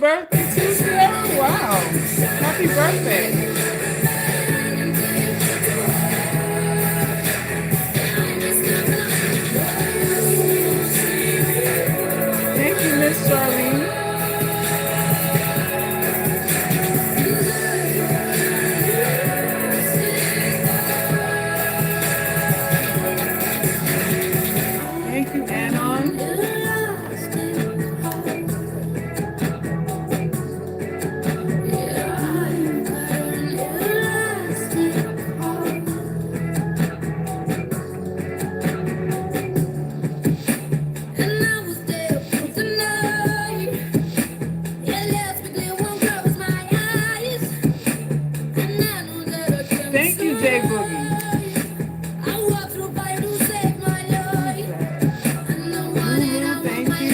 birthday too, Sierra? Wow. Happy birthday. Thank you, Miss Charlene. Thank you, Anon. Thank you, Jay Boogie. Thank you.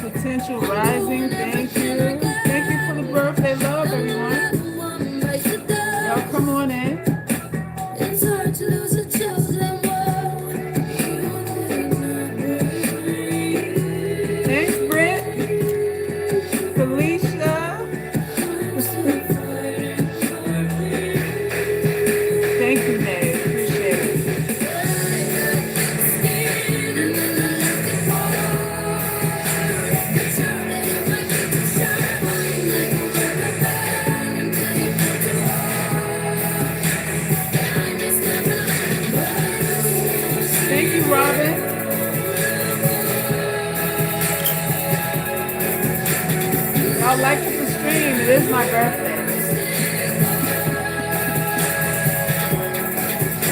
Potential Rising, thank you. Thank you for the birthday love, everyone. Y'all come on in. It's hard to lose a chosen one. Thanks, Britt. Felicia. Thank you, Nate. Appreciate it. Thank you, Robin. Y'all like the stream. It is my birthday.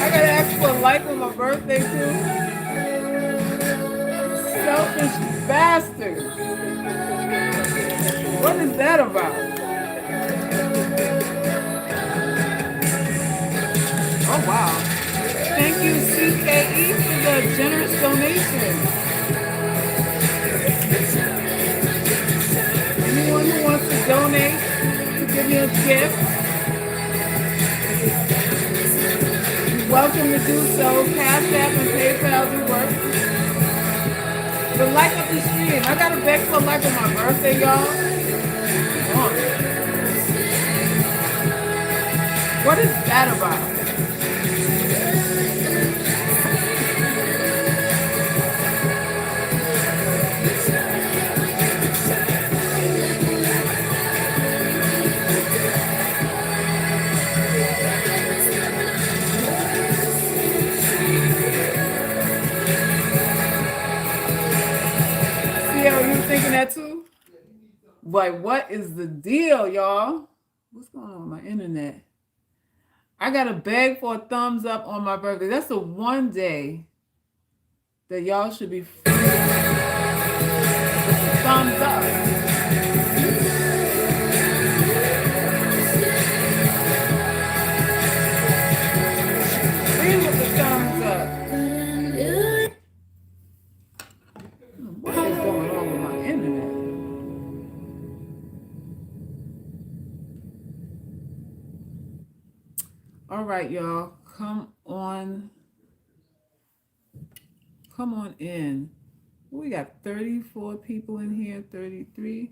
I gotta ask for a like on my birthday too. Selfish bastard. What is that about? Oh wow. Thank you, CKE, for the generous donation. Anyone who wants to donate to give me a gift, you're welcome to do so. Cash App and PayPal do work. But like up the stream. I gotta beg for a like on my birthday, y'all. Come on. What is that about? Are you thinking that too? Like, what is the deal, y'all? What's going on with my internet? I gotta beg for a thumbs up on my birthday. That's the one day that y'all should be free. Thumbs up. Free with the thumbs up. What is going on with my internet? All right, y'all. Come on in. We got 34 people in here, 33.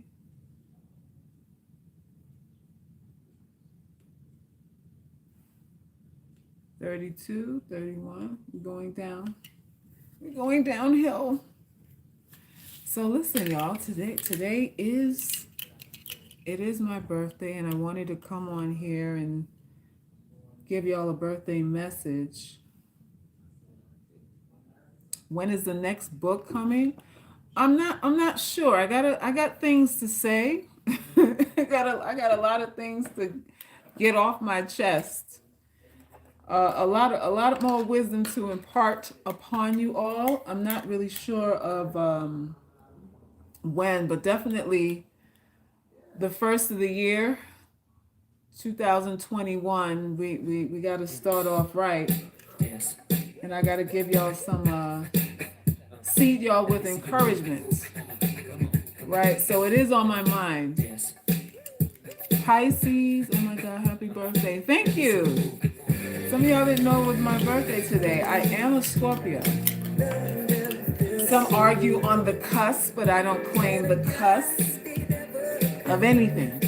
$32, $31. We're going down. We're going downhill. So listen, y'all, today is my birthday, and I wanted to come on here and give y'all a birthday message. When is the next book coming? I'm not sure. I got things to say. I got a lot of things to get off my chest. A lot more wisdom to impart upon you all. I'm not really sure of when, but definitely the first of the year, 2021, we got to start off right. And I got to give y'all some seed y'all with encouragement, right? So it is on my mind. Pisces, oh my God, happy birthday. Thank you. Some of y'all didn't know it was my birthday today. I am a Scorpio. Some argue on the cusp, but I don't claim the cusp. of anything.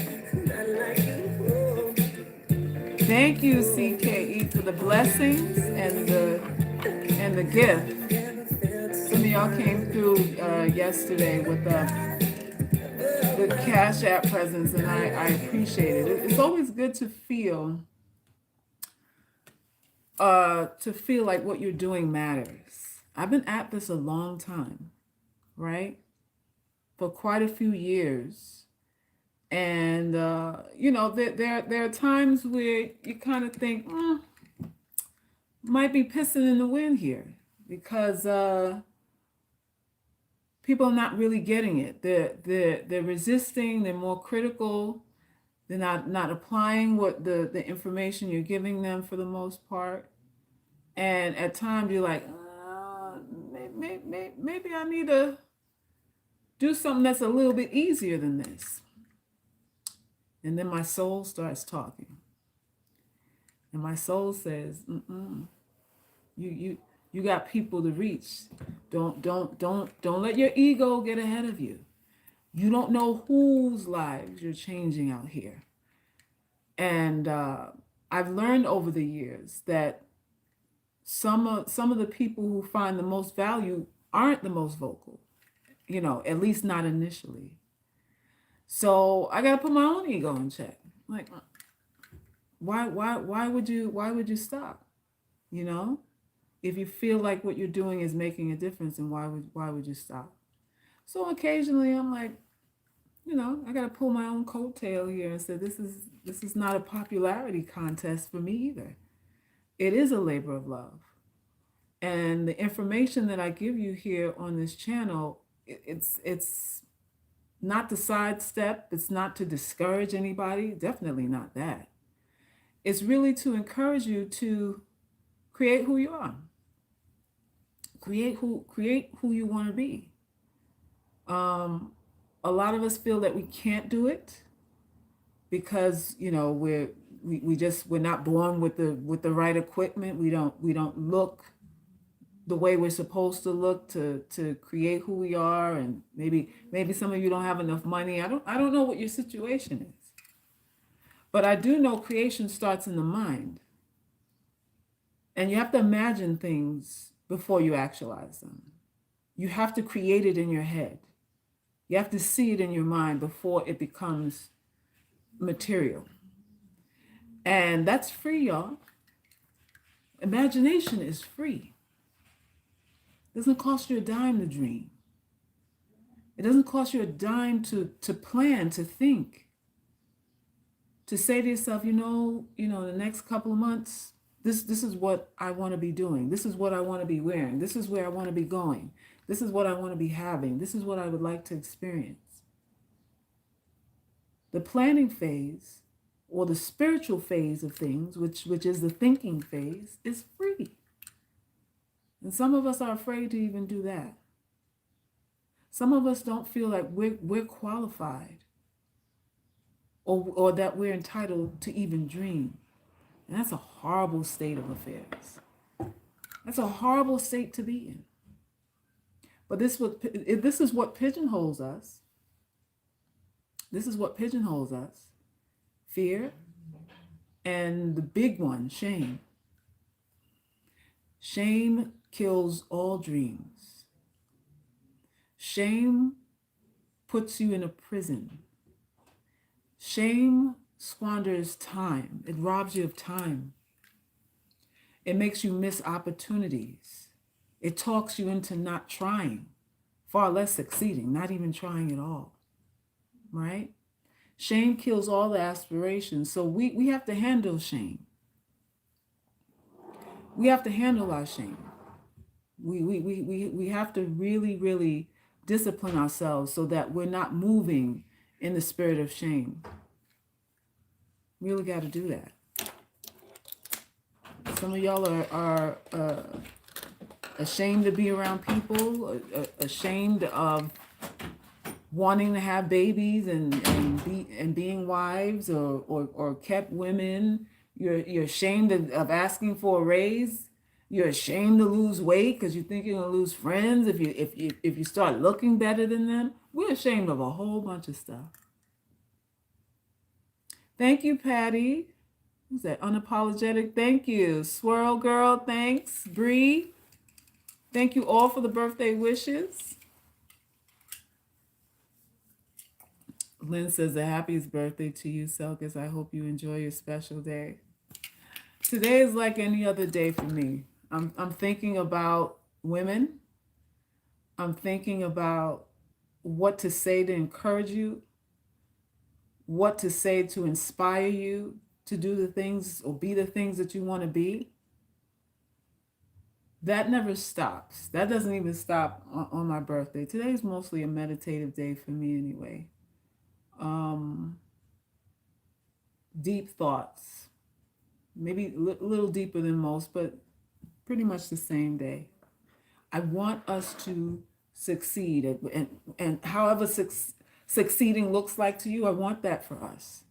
Thank you, CKE, for the blessings and the gift. Some of y'all came through yesterday with the Cash App presence, and I appreciate it. It's always good to feel like what you're doing matters. I've been at this a long time, right? For quite a few years. And there are times where you kind of think, might be pissing in the wind here, because people are not really getting it. They're resisting. They're more critical. They're not applying what the information you're giving them for the most part. And at times you're like, maybe I need to do something that's a little bit easier than this. And then my soul starts talking. And my soul says, you got people to reach. Don't let your ego get ahead of you. You don't know whose lives you're changing out here. And I've learned over the years that some of the people who find the most value aren't the most vocal, at least not initially. So I gotta put my own ego in check. Like, why would you stop? If you feel like what you're doing is making a difference, then why would you stop? So occasionally I'm like, I gotta pull my own coattail here and say this is not a popularity contest for me either. It is a labor of love. And the information that I give you here on this channel, it's not to sidestep, it's not to discourage anybody, definitely not that. It's really to encourage you to create who you are. Create who you want to be. A lot of us feel that we can't do it because we're not born with the right equipment. We don't look the way we're supposed to look to create who we are, and maybe some of you don't have enough money. I don't know what your situation is, but I do know creation starts in the mind, and you have to imagine things before you actualize them. You have to create it in your head. You have to see it in your mind before it becomes material. And that's free, y'all. Imagination is free. It doesn't cost you a dime to dream. It doesn't cost you a dime to plan, to think. To say to yourself, the next couple of months, this is what I want to be doing. This is what I want to be wearing. This is where I want to be going. This is what I want to be having. This is what I would like to experience. The planning phase, or the spiritual phase of things, which is the thinking phase, is free. And some of us are afraid to even do that. Some of us don't feel like we're qualified or that we're entitled to even dream. And that's a horrible state of affairs. That's a horrible state to be in. But this is what pigeonholes us. This is what pigeonholes us. Fear, and the big one, shame. Shame kills all dreams. Shame puts you in a prison. Shame squanders time. It robs you of time. It makes you miss opportunities. It talks you into not trying, far less succeeding, not even trying at all, right? Shame kills all the aspirations. So we have to handle shame. We have to handle our shame. We have to really, really discipline ourselves so that we're not moving in the spirit of shame. We really got to do that. Some of y'all are ashamed to be around people, ashamed of wanting to have babies and being wives or kept women. You're ashamed of asking for a raise. You're ashamed to lose weight because you think you're gonna lose friends if you start looking better than them. We're ashamed of a whole bunch of stuff. Thank you, Patty. Who's that? Unapologetic. Thank you. Swirl Girl, thanks. Bree, thank you all for the birthday wishes. Lynn says the happiest birthday to you, Selkis. I hope you enjoy your special day. Today is like any other day for me. I'm thinking about women. I'm thinking about what to say to encourage you, what to say to inspire you to do the things or be the things that you want to be. That never stops. That doesn't even stop on my birthday. Today's mostly a meditative day for me anyway. Um, Deep thoughts, maybe a little deeper than most, but pretty much the same day. I want us to succeed, and however succeeding looks like to you, I want that for us.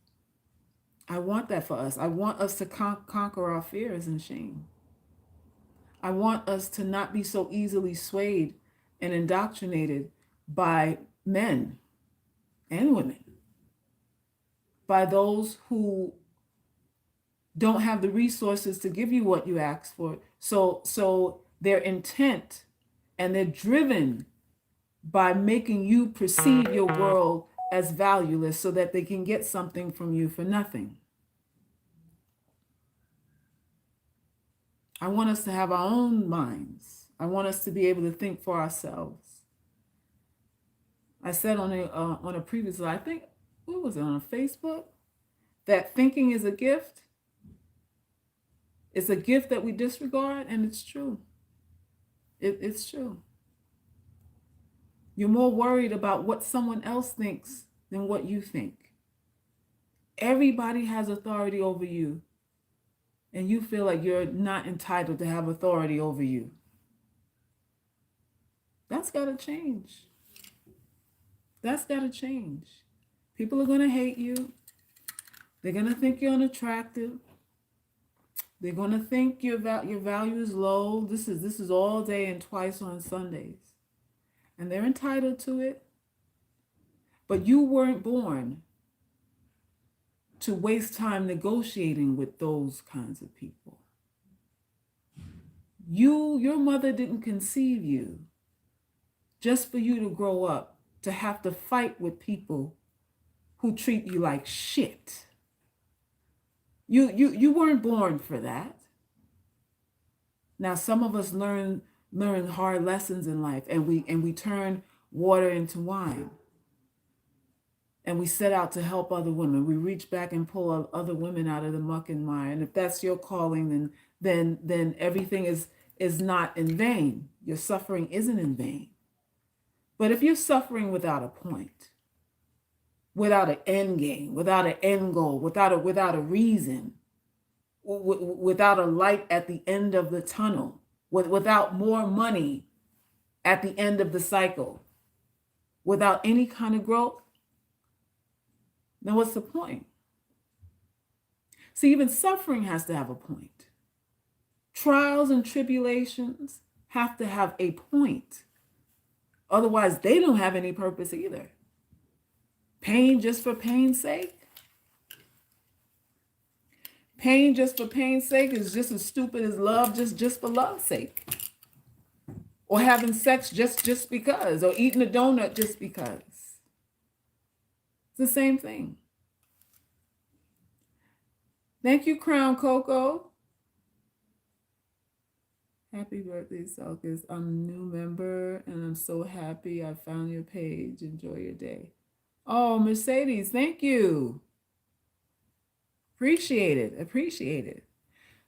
I want that for us. I want us to conquer our fears and shame. I want us to not be so easily swayed and indoctrinated by men and women, by those who don't have the resources to give you what you ask for. So their intent, and they're driven by making you perceive your world as valueless so that they can get something from you for nothing. I want us to have our own minds. I want us to be able to think for ourselves. I said on a previous, I think, what was it, on Facebook, that thinking is a gift. It's a gift that we disregard, and it's true. It's true. You're more worried about what someone else thinks than what you think. Everybody has authority over you, and you feel like you're not entitled to have authority over you. That's got to change. That's got to change. People are going to hate you. They're going to think you're unattractive. They're going to think your value is low. This is all day and twice on Sundays. And they're entitled to it. But you weren't born to waste time negotiating with those kinds of people. Your mother didn't conceive you just for you to grow up to have to fight with people who treat you like shit. You weren't born for that. Now some of us learn hard lessons in life, and we turn water into wine. And we set out to help other women. We reach back and pull other women out of the muck and mire. And if that's your calling, then everything is not in vain. Your suffering isn't in vain. But if you're suffering without a point, without an end game, without an end goal, without a reason, without a light at the end of the tunnel, without more money at the end of the cycle, without any kind of growth, then what's the point? See, even suffering has to have a point. Trials and tribulations have to have a point. Otherwise, they don't have any purpose either. Pain just for pain's sake? Pain just for pain's sake is just as stupid as love just for love's sake. Or having sex just because, or eating a donut just because. It's the same thing. Thank you, Crown Coco. Happy birthday, Selkis. I'm a new member, and I'm so happy I found your page. Enjoy your day. Oh, Mercedes, thank you. Appreciate it. Appreciate it.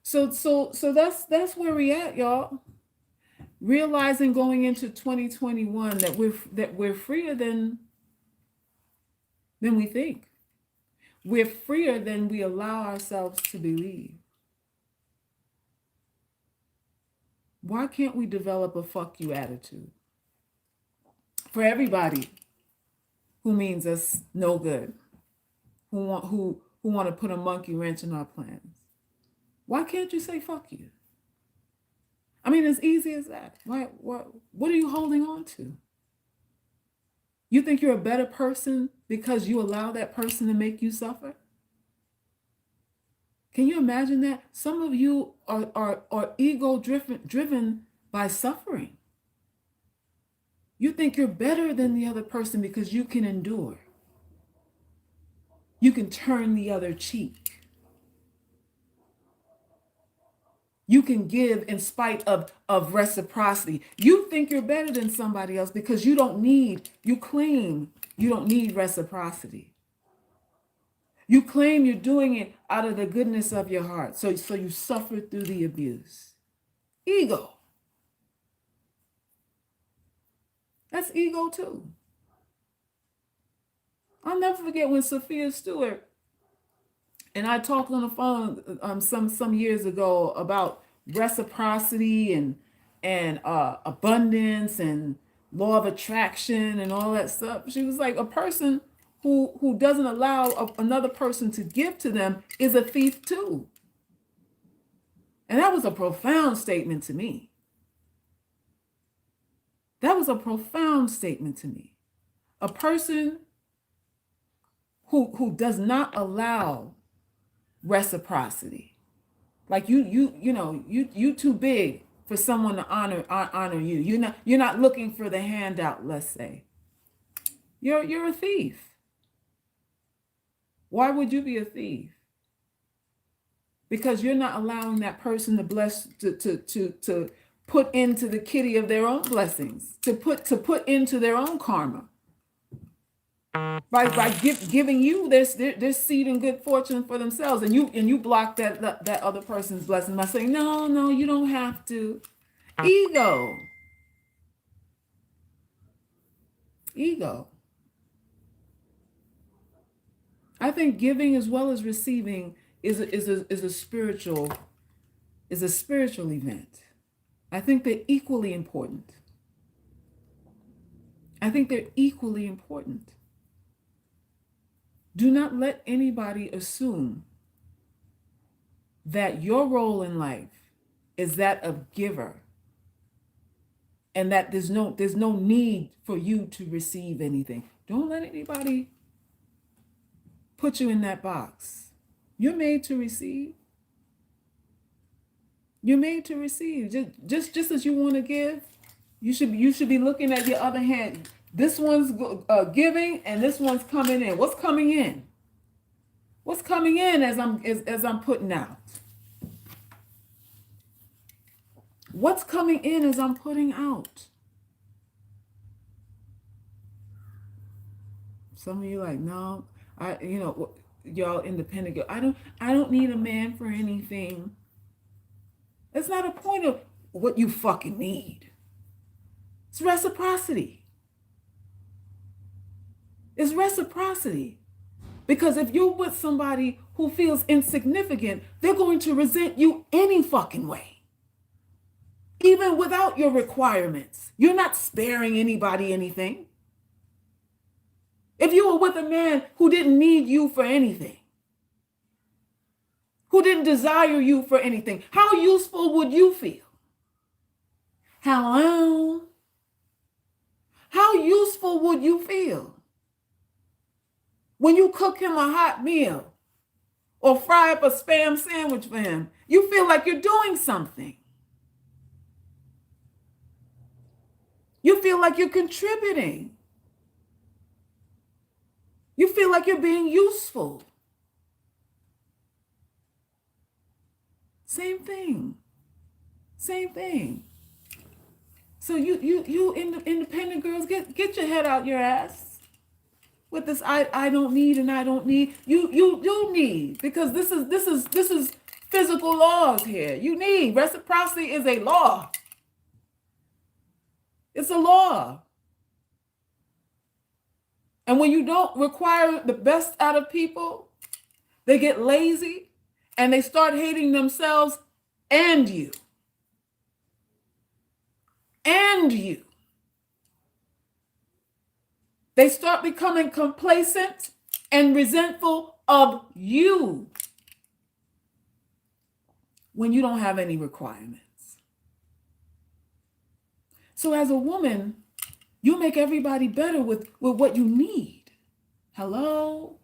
So that's where we at, y'all. Realizing going into 2021 that we're freer than we think. We're freer than we allow ourselves to believe. Why can't we develop a fuck you attitude for everybody who means us no good, who want to put a monkey wrench in our plans? Why can't you say fuck you? I mean, as easy as that. What are you holding on to? You think you're a better person because you allow that person to make you suffer? Can you imagine that? Some of you are ego driven by suffering. You think you're better than the other person because you can endure. You can turn the other cheek. You can give in spite of reciprocity. You think you're better than somebody else because you claim you don't need reciprocity. You claim you're doing it out of the goodness of your heart. So you suffer through the abuse. Ego. That's ego too. I'll never forget when Sophia Stewart and I talked on the phone some years ago about reciprocity and abundance and law of attraction and all that stuff. She was like, a person who doesn't allow another person to give to them is a thief too. And that was a profound statement to me. That was a profound statement to me. A person who does not allow reciprocity, like you too big for someone to honor you. You're not looking for the handout. Let's say you're a thief. Why would you be a thief? Because you're not allowing that person to bless to put into the kitty of their own blessings, to put into their own karma. By giving you their seed and good fortune for themselves, and you block that other person's blessing by saying, no, you don't have to. Ego. I think giving as well as receiving is a spiritual event. I think they're equally important. Do not let anybody assume that your role in life is that of giver and that there's no need for you to receive anything. Don't let anybody put you in that box. You're made to receive. You're made to receive. Just as you want to give, you should be looking at your other hand. This one's giving, and this one's coming in. What's coming in? What's coming in as I'm putting out? What's coming in as I'm putting out? Some of you like, no, y'all independent girl. I don't need a man for anything. It's not a point of what you fucking need. It's reciprocity. It's reciprocity. Because if you're with somebody who feels insignificant, they're going to resent you any fucking way. Even without your requirements. You're not sparing anybody anything. If you were with a man who didn't need you for anything, who didn't desire you for anything, how useful would you feel? Hello? How useful would you feel? When you cook him a hot meal or fry up a spam sandwich for him, you feel like you're doing something. You feel like you're contributing. You feel like you're being useful. Same thing. So you independent girls, get your head out your ass with this I don't need and I don't need. You do need, because this is physical laws here. You need. Reciprocity is a law. It's a law. And when you don't require the best out of people, they get lazy and they start hating themselves and you. They start becoming complacent and resentful of you when you don't have any requirements. So as a woman, you make everybody better with what you need. Hello?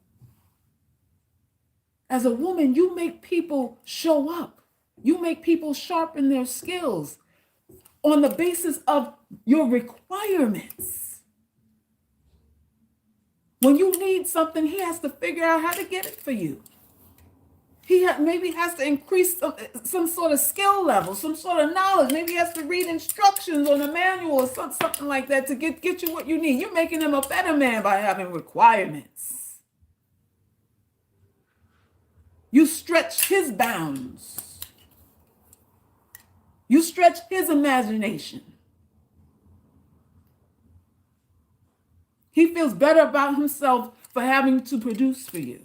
As a woman, you make people show up. You make people sharpen their skills on the basis of your requirements. When you need something, he has to figure out how to get it for you. He maybe has to increase some sort of skill level, some sort of knowledge. Maybe he has to read instructions on a manual or something like that to get you what you need. You're making him a better man by having requirements. You stretch his bounds. You stretch his imagination. He feels better about himself for having to produce for you.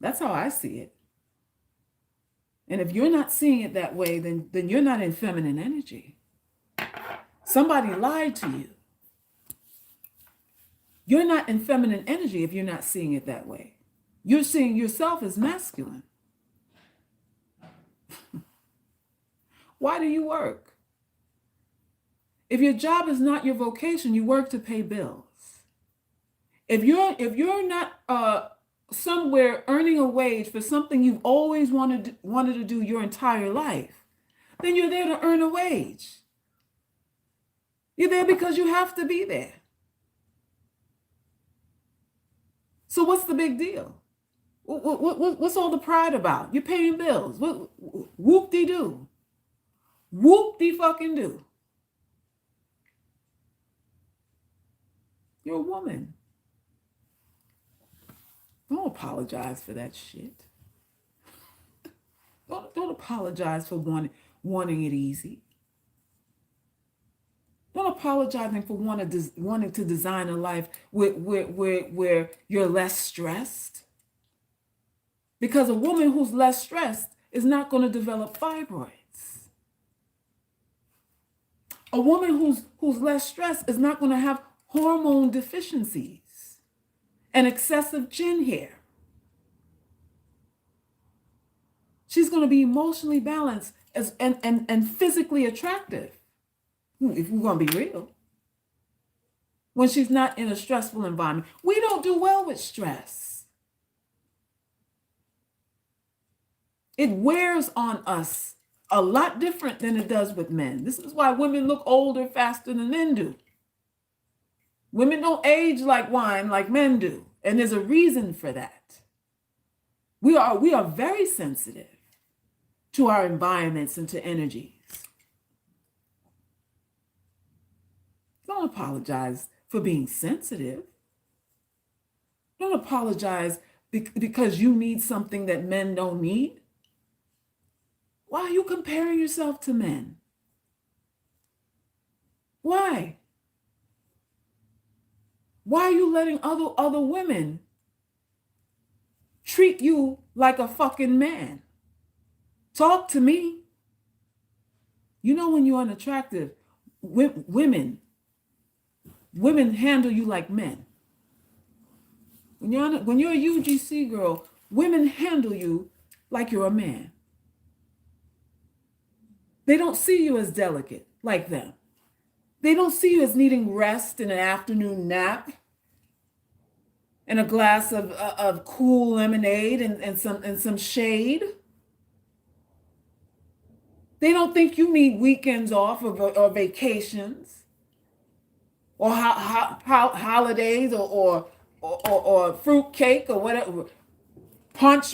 That's how I see it. And if you're not seeing it that way, then you're not in feminine energy. Somebody lied to you. You're not in feminine energy if you're not seeing it that way. You're seeing yourself as masculine. Why do you work? If your job is not your vocation, you work to pay bills. If you're not somewhere earning a wage for something you've always wanted to do your entire life, then you're there to earn a wage. You're there because you have to be there. So what's the big deal? What's all the pride about? You're paying bills. Whoop-de-doo. Whoop-de-fucking-do. You're a woman. Don't apologize for that shit. Don't apologize for wanting it easy. Don't apologize for wanting to design a life where you're less stressed. Because a woman who's less stressed is not going to develop fibroids. A woman who's less stressed is not going to have hormone deficiencies and excessive chin hair. She's going to be emotionally balanced and physically attractive, if we're going to be real, when she's not in a stressful environment. We don't do well with stress. It wears on us a lot different than it does with men. This is why women look older faster than men do. Women don't age like wine like men do. And there's a reason for that. We are very sensitive to our environments and to energies. Don't apologize for being sensitive. Don't apologize because you need something that men don't need. Why are you comparing yourself to men? Why? Why are you letting other women treat you like a fucking man? Talk to me. You know when you're unattractive, women handle you like men. When you're a UGC girl, women handle you like you're a man. They don't see you as delicate like them. They don't see you as needing rest and an afternoon nap and a glass of cool lemonade and some shade. They don't think you need weekends off or vacations or holidays or fruit cake or whatever,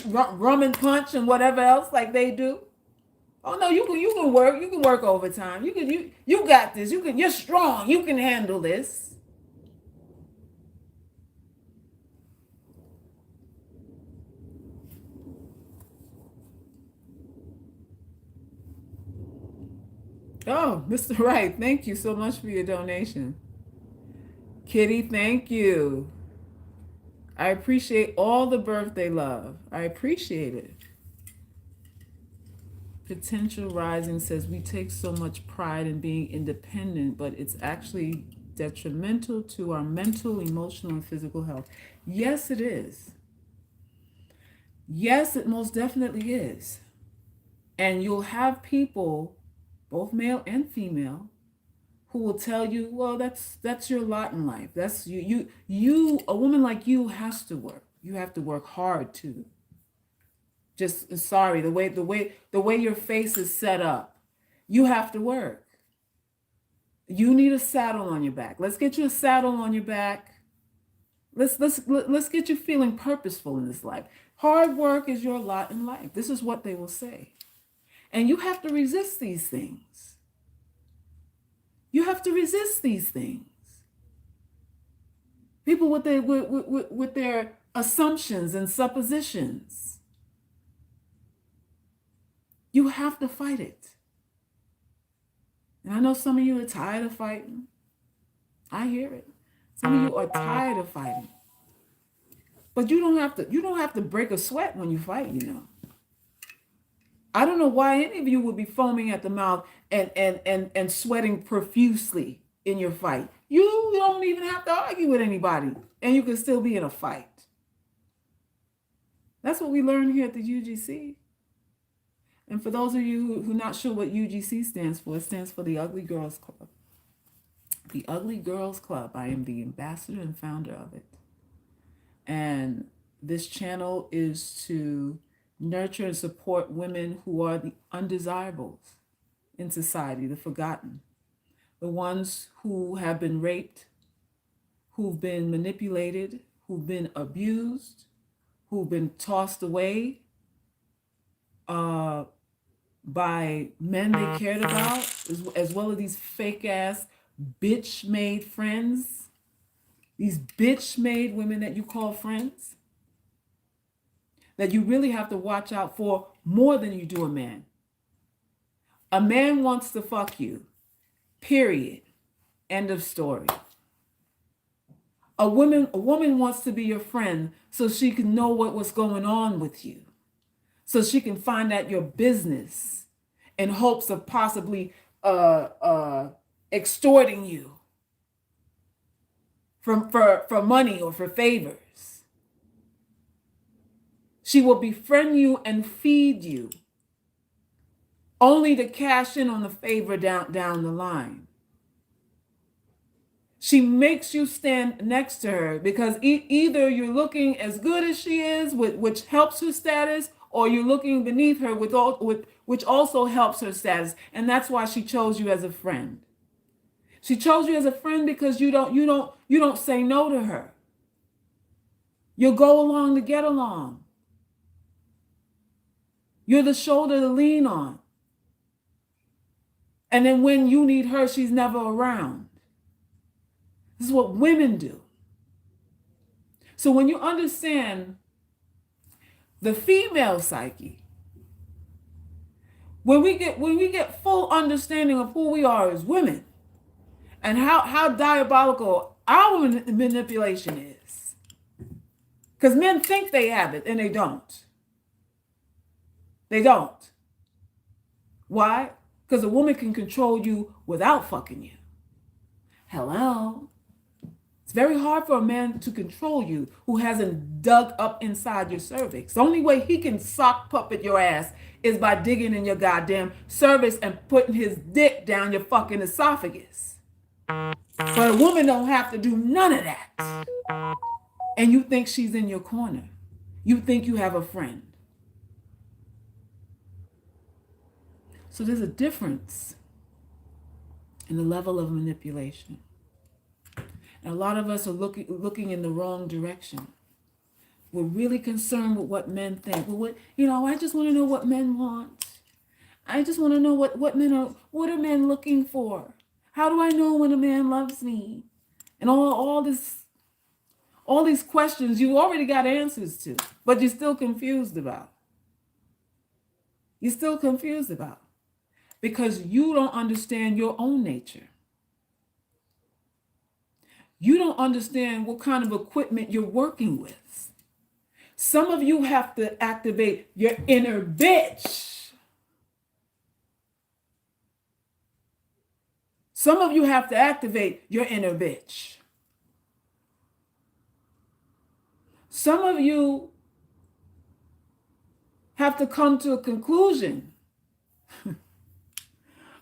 rum and punch and whatever else like they do. Oh no, you can work overtime. You got this. You're strong. You can handle this. Oh, Mr. Wright, thank you so much for your donation. Kitty, thank you. I appreciate all the birthday love. I appreciate it. Potential Rising says we take so much pride in being independent, but it's actually detrimental to our mental, emotional, and physical health. Yes, it is. Yes, it most definitely is. And you'll have people, both male and female, who will tell you, well, that's your lot in life. That's you. A woman like you has to work. You have to work hard too. Just sorry, the way your face is set up, you have to work. You need a saddle on your back. Let's get you a saddle on your back. Let's get you feeling purposeful in this life. Hard work is your lot in life. This is what they will say. And you have to resist these things. You have to resist these things. People with their assumptions and suppositions. You have to fight it. And I know some of you are tired of fighting. I hear it. Some of you are tired of fighting. But you don't have to break a sweat when you fight, you know. I don't know why any of you would be foaming at the mouth and sweating profusely in your fight. You don't even have to argue with anybody, and you can still be in a fight. That's what we learn here at the UGC. And for those of you who are not sure what UGC stands for, it stands for the Ugly Girls Club. The Ugly Girls Club. I am the ambassador and founder of it. And this channel is to nurture and support women who are the undesirables in society, the forgotten, the ones who have been raped, who've been manipulated, who've been abused, who've been tossed away by men they cared about, as well as these fake ass bitch-made friends, these bitch-made women that you call friends, that you really have to watch out for more than you do a man. A man wants to fuck you, period. End of story. A woman wants to be your friend so she can know what's going on with you, so she can find out your business in hopes of possibly extorting you for money or for favors. She will befriend you and feed you, only to cash in on the favor down the line. She makes you stand next to her because either you're looking as good as she is, which helps her status, or you're looking beneath her, which also helps her status. And that's why she chose you as a friend. She chose you as a friend because you don't say no to her. You'll go along to get along. You're the shoulder to lean on. And then when you need her, she's never around. This is what women do. So when you understand the female psyche, when we get full understanding of who we are as women and how diabolical our manipulation is, because men think they have it and they don't. They don't. Why? Because a woman can control you without fucking you. Hello? It's very hard for a man to control you who hasn't dug up inside your cervix. The only way he can sock puppet your ass is by digging in your goddamn cervix and putting his dick down your fucking esophagus. But a woman don't have to do none of that. And you think she's in your corner. You think you have a friend. So there's a difference in the level of manipulation. And a lot of us are looking in the wrong direction. We're really concerned with what men think. I just want to know what men want. I just want to know what are men looking for? How do I know when a man loves me? And all these questions you already got answers to, but you're still confused about. You're still confused about. Because you don't understand your own nature. You don't understand what kind of equipment you're working with. Some of you have to activate your inner bitch. Some of you have to activate your inner bitch. Some of you have to come to a conclusion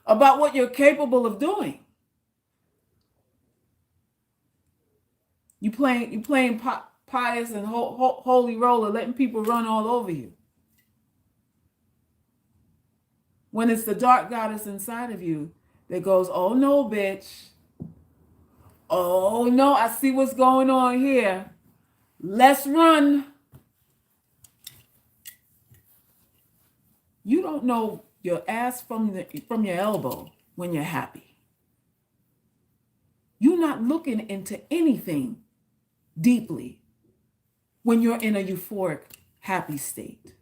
about what you're capable of doing. You playing pious and holy roller letting people run all over you. When it's the dark goddess inside of you that goes, oh no, bitch. Oh no, I see what's going on here. Let's run. You don't know your ass from your elbow when you're happy. You're not looking into anything deeply when you're in a euphoric, happy state.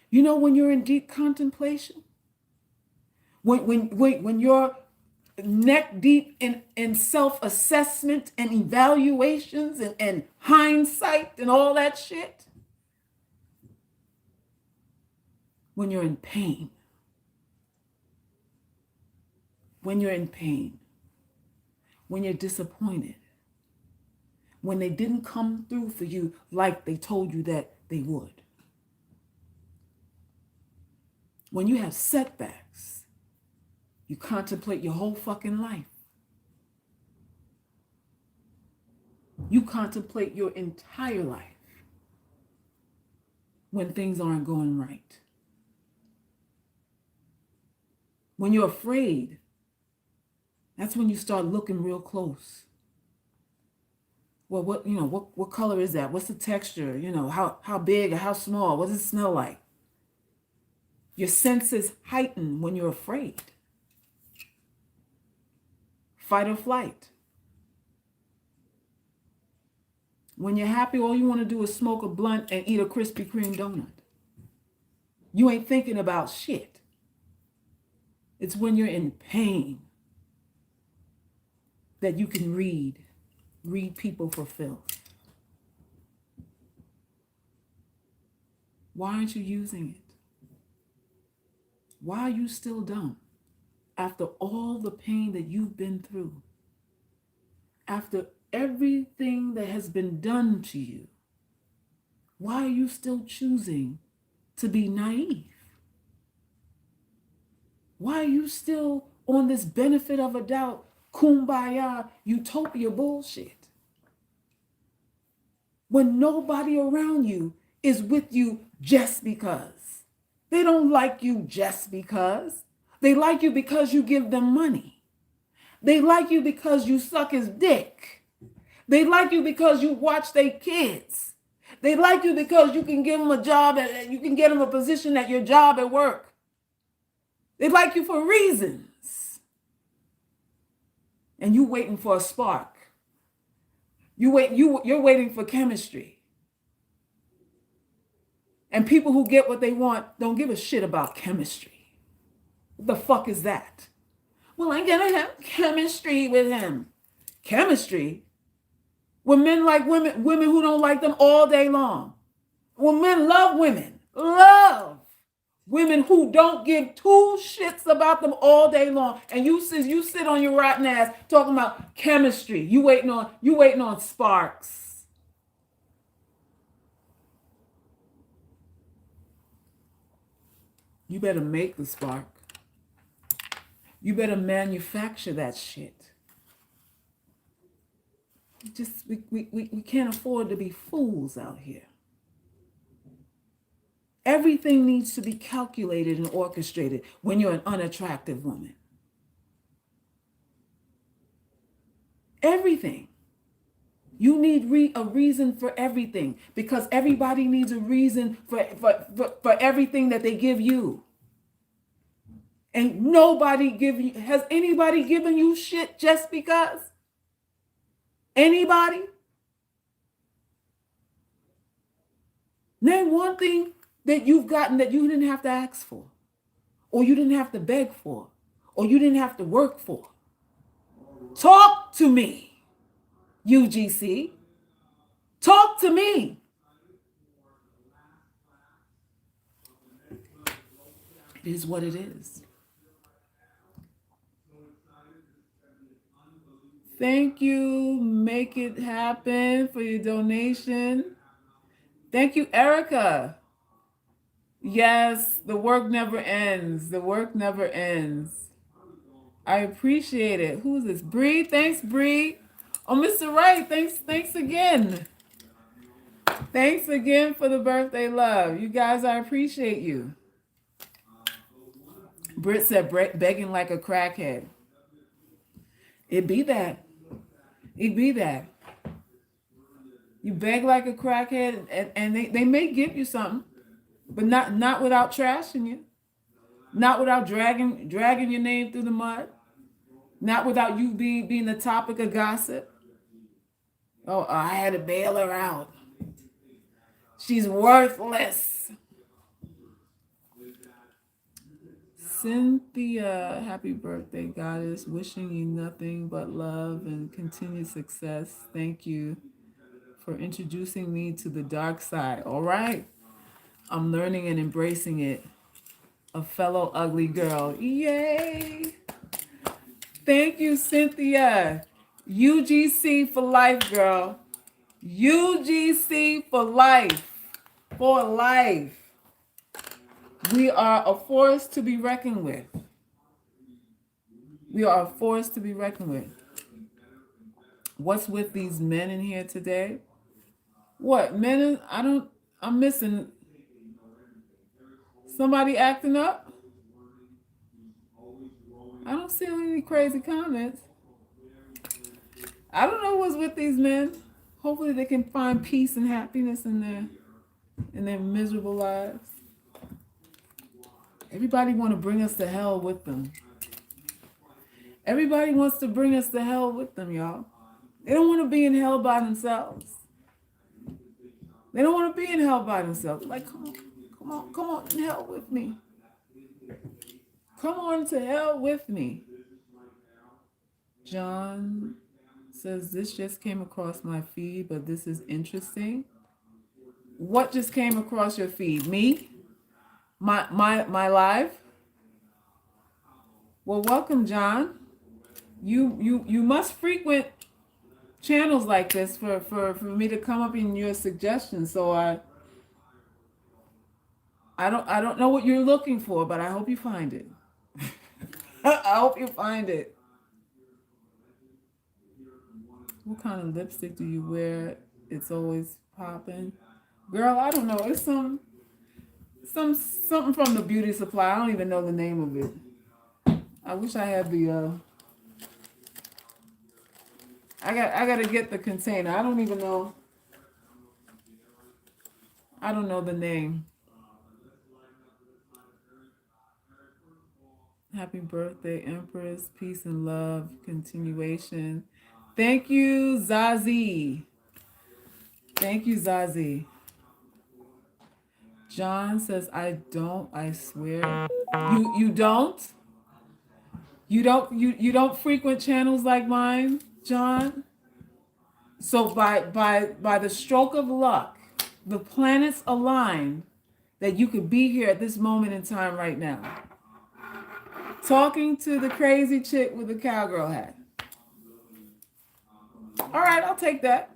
You know, when you're in deep contemplation, when you're neck deep in self-assessment and evaluations and hindsight and all that shit, when you're in pain, when you're in pain, when you're disappointed, when they didn't come through for you like they told you that they would. When you have setbacks, you contemplate your whole fucking life. You contemplate your entire life when things aren't going right. When you're afraid, that's when you start looking real close. Well, what color is that? What's the texture? How big or how small? What does it smell like? Your senses heighten when you're afraid. Fight or flight. When you're happy, all you want to do is smoke a blunt and eat a Krispy Kreme donut. You ain't thinking about shit. It's when you're in pain that you can read people for filth. Why aren't you using it? Why are you still dumb? After all the pain that you've been through, after everything that has been done to you, why are you still choosing to be naive? Why are you still on this benefit of a doubt, kumbaya, utopia bullshit? When nobody around you is with you just because. They don't like you just because. They like you because you give them money. They like you because you suck his dick. They like you because you watch their kids. They like you because you can give them a job, you can get them a position at your job at work. They like you for reasons. And you waiting for a spark. You're waiting for chemistry. And people who get what they want don't give a shit about chemistry. What the fuck is that? Well, I'm gonna have chemistry with him. Chemistry? When men like women who don't like them all day long. When men love women who don't give two shits about them all day long. And you sit on your rotten ass talking about chemistry. You waiting on sparks. You better make the spark. You better manufacture that shit. We can't afford to be fools out here. Everything needs to be calculated and orchestrated when you're an unattractive woman. Everything. You need a reason for everything because everybody needs a reason for everything that they give you. And has anybody given you shit just because? Anybody? Name one thing that you've gotten that you didn't have to ask for, or you didn't have to beg for, or you didn't have to work for. Talk to me, UGC. Talk to me. It is what it is. Thank you. Make it happen for your donation. Thank you, Erica. Yes, the work never ends. The work never ends. I appreciate it. Who's this? Bree? Thanks, Bree. Oh, Mr. Wright, thanks again. Thanks again for the birthday love. You guys, I appreciate you. Britt said begging like a crackhead. It be that. It be that. You beg like a crackhead and they may give you something, but not without trashing you. Not without dragging your name through the mud. Not without you being the topic of gossip. Oh, I had to bail her out. She's worthless. Cynthia, happy birthday, goddess. Wishing you nothing but love and continued success. Thank you for introducing me to the dark side. All right. I'm learning and embracing it. A fellow ugly girl. Yay. Thank you, Cynthia. UGC for life, girl. UGC for life. For life. We are a force to be reckoned with. We are a force to be reckoned with. What's with these men in here today? What? I'm missing somebody acting up? I don't see any crazy comments. I don't know what's with these men. Hopefully they can find peace and happiness in their miserable lives. Everybody want to bring us to hell with them. Everybody wants to bring us to hell with them, y'all. They don't want to be in hell by themselves. They don't want to be in hell by themselves. Like, come on in hell with me. Come on to hell with me. John says, this just came across my feed, but this is interesting. What just came across your feed? Me? My live? Well, welcome, John. You must frequent channels like this for me to come up in your suggestions. So I don't know what you're looking for, but I hope you find it. I hope you find it. What kind of lipstick do you wear? It's always popping. Girl, I don't know. It's something from the beauty supply. I don't even know the name of it. I wish I had the I gotta get the container. I don't even know. I don't know the name. Happy birthday, Empress. Peace and love. Continuation. Thank you, Zazie. Thank you, Zazie. John says, I swear. You don't? You don't frequent channels like mine, John? So by the stroke of luck, the planets aligned that you could be here at this moment in time right now. Talking to the crazy chick with the cowgirl hat. All right, I'll take that.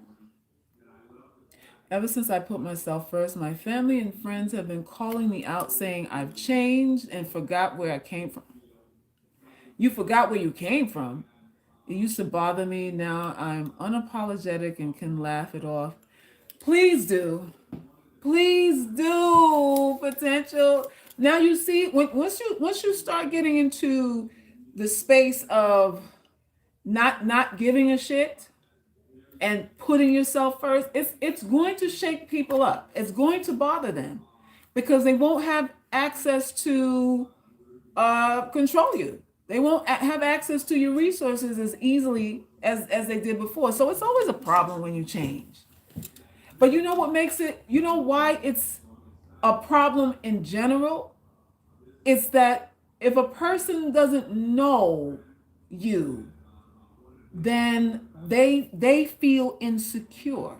Ever since I put myself first, my family and friends have been calling me out saying I've changed and forgot where I came from. You forgot where you came from. It used to bother me. Now I'm unapologetic and can laugh it off. Please do. Please do, potential. Now you see, once you start getting into the space of not giving a shit and putting yourself first, it's going to shake people up. It's going to bother them because they won't have access to control you. They won't have access to your resources as easily as they did before. So it's always a problem when you change. But you know what makes it, you know why it's a problem in general? It's that if a person doesn't know you, then they feel insecure.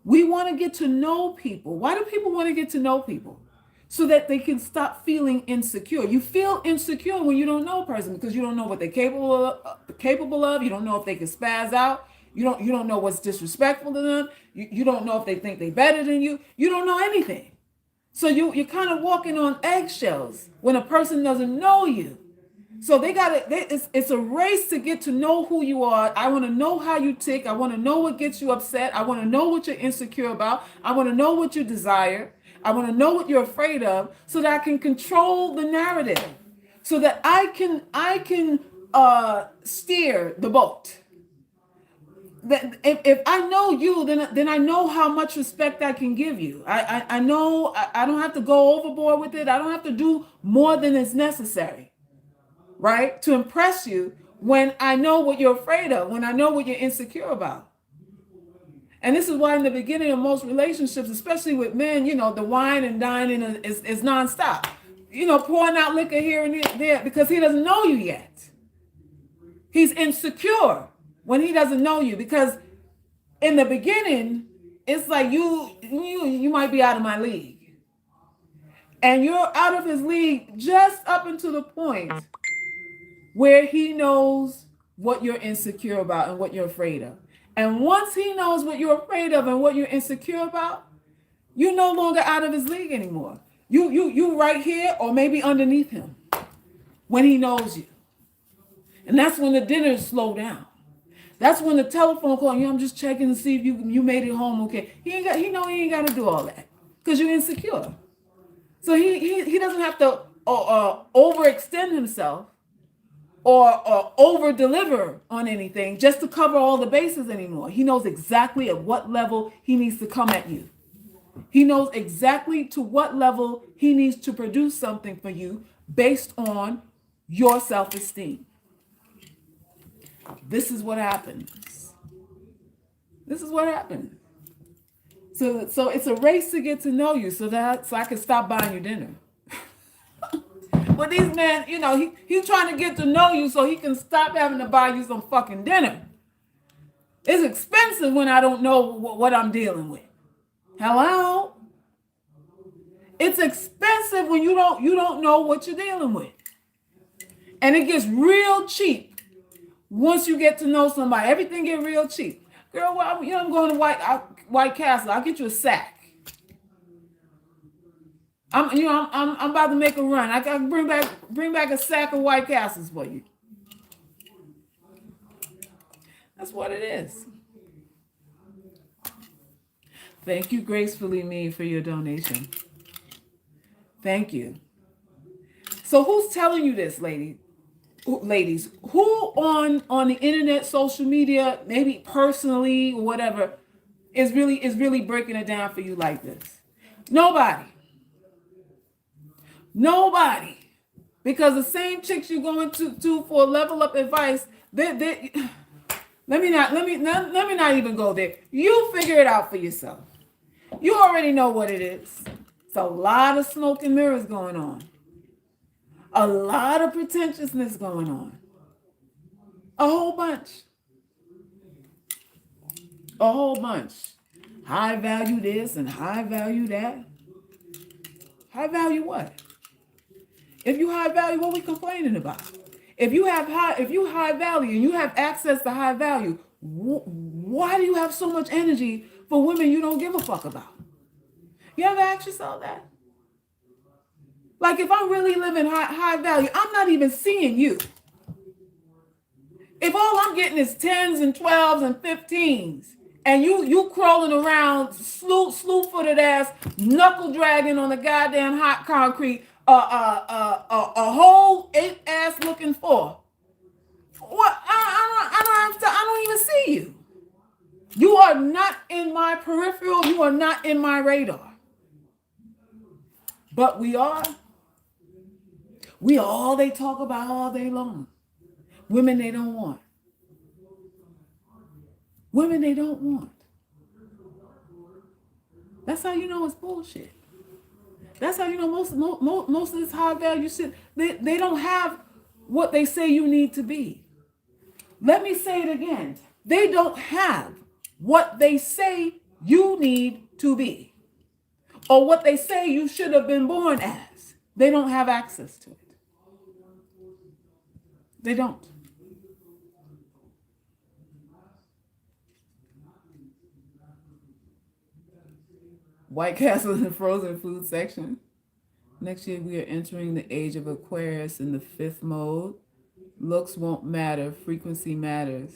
We want to get to know people. Why do people want to get to know people? So that they can stop feeling insecure. You feel insecure when you don't know a person because you don't know what they're capable of. You don't know if they can spaz out. You don't know what's disrespectful to them. You don't know if they think they're better than you. You don't know anything. So you're kind of walking on eggshells when a person doesn't know you. So it's a race to get to know who you are. I want to know how you tick. I want to know what gets you upset. I want to know what you're insecure about. I want to know what you desire. I want to know what you're afraid of so that I can control the narrative. So that I can steer the boat. That if I know you, then I know how much respect I can give you. I know I don't have to go overboard with it. I don't have to do more than is necessary, right? To impress you when I know what you're afraid of, when I know what you're insecure about. And this is why in the beginning of most relationships, especially with men, the wine and dining is nonstop. Pouring out liquor here and there because he doesn't know you yet. He's insecure when he doesn't know you because in the beginning, it's like you might be out of my league. And you're out of his league just up until the point where he knows what you're insecure about and what you're afraid of. And once he knows what you're afraid of and what you're insecure about, you're no longer out of his league anymore. You right here or maybe underneath him when he knows you. And that's when the dinners slow down. That's when the telephone call, I'm just checking to see if you made it home okay. He ain't got to do all that because you're insecure. So he doesn't have to overextend himself or over deliver on anything just to cover all the bases anymore. He knows exactly at what level he needs to come at you. He knows exactly to what level he needs to produce something for you based on your self-esteem. This is what happens. This is what happens. So it's a race to get to know you so I can stop buying you dinner. But these men, he's trying to get to know you so he can stop having to buy you some fucking dinner. It's expensive when I don't know what I'm dealing with. Hello? It's expensive when you don't know what you're dealing with. And it gets real cheap once you get to know somebody. Everything get real cheap. Girl, well, I'm going to White Castle. I'll get you a sack. I'm about to make a run. I can bring back a sack of White Castles for you. That's what it is. Thank you, Gracefully Me, for your donation. Thank you. So who's telling you this, ladies? Who on the internet, social media, maybe personally, whatever, is really breaking it down for you like this? Nobody. Because the same chicks you're going to for level up advice, let me not even go there. You figure it out for yourself. You already know what it is. It's a lot of smoke and mirrors going on. A lot of pretentiousness going on. A whole bunch. High value this and high value that. High value what? If you high value, what are we complaining about? If you high value and you have access to high value, why do you have so much energy for women you don't give a fuck about? You ever ask yourself that? Like if I'm really living high value, I'm not even seeing you. If all I'm getting is 10s and 12s and 15s, and you crawling around, slew-footed ass, knuckle dragging on the goddamn hot concrete, a whole 8-ass looking for. What? I don't even see you. You are not in my peripheral. You are not in my radar. But we are. We are all they talk about all day long. Women they don't want. Women they don't want. That's how you know it's bullshit. That's how you know most of this high value shit, they don't have what they say you need to be. Let me say it again. They don't have what they say you need to be. Or what they say you should have been born as. They don't have access to it. They don't. White Castle in the frozen food section. Next year we are entering the age of Aquarius in the 5th mode. Looks won't matter. Frequency matters.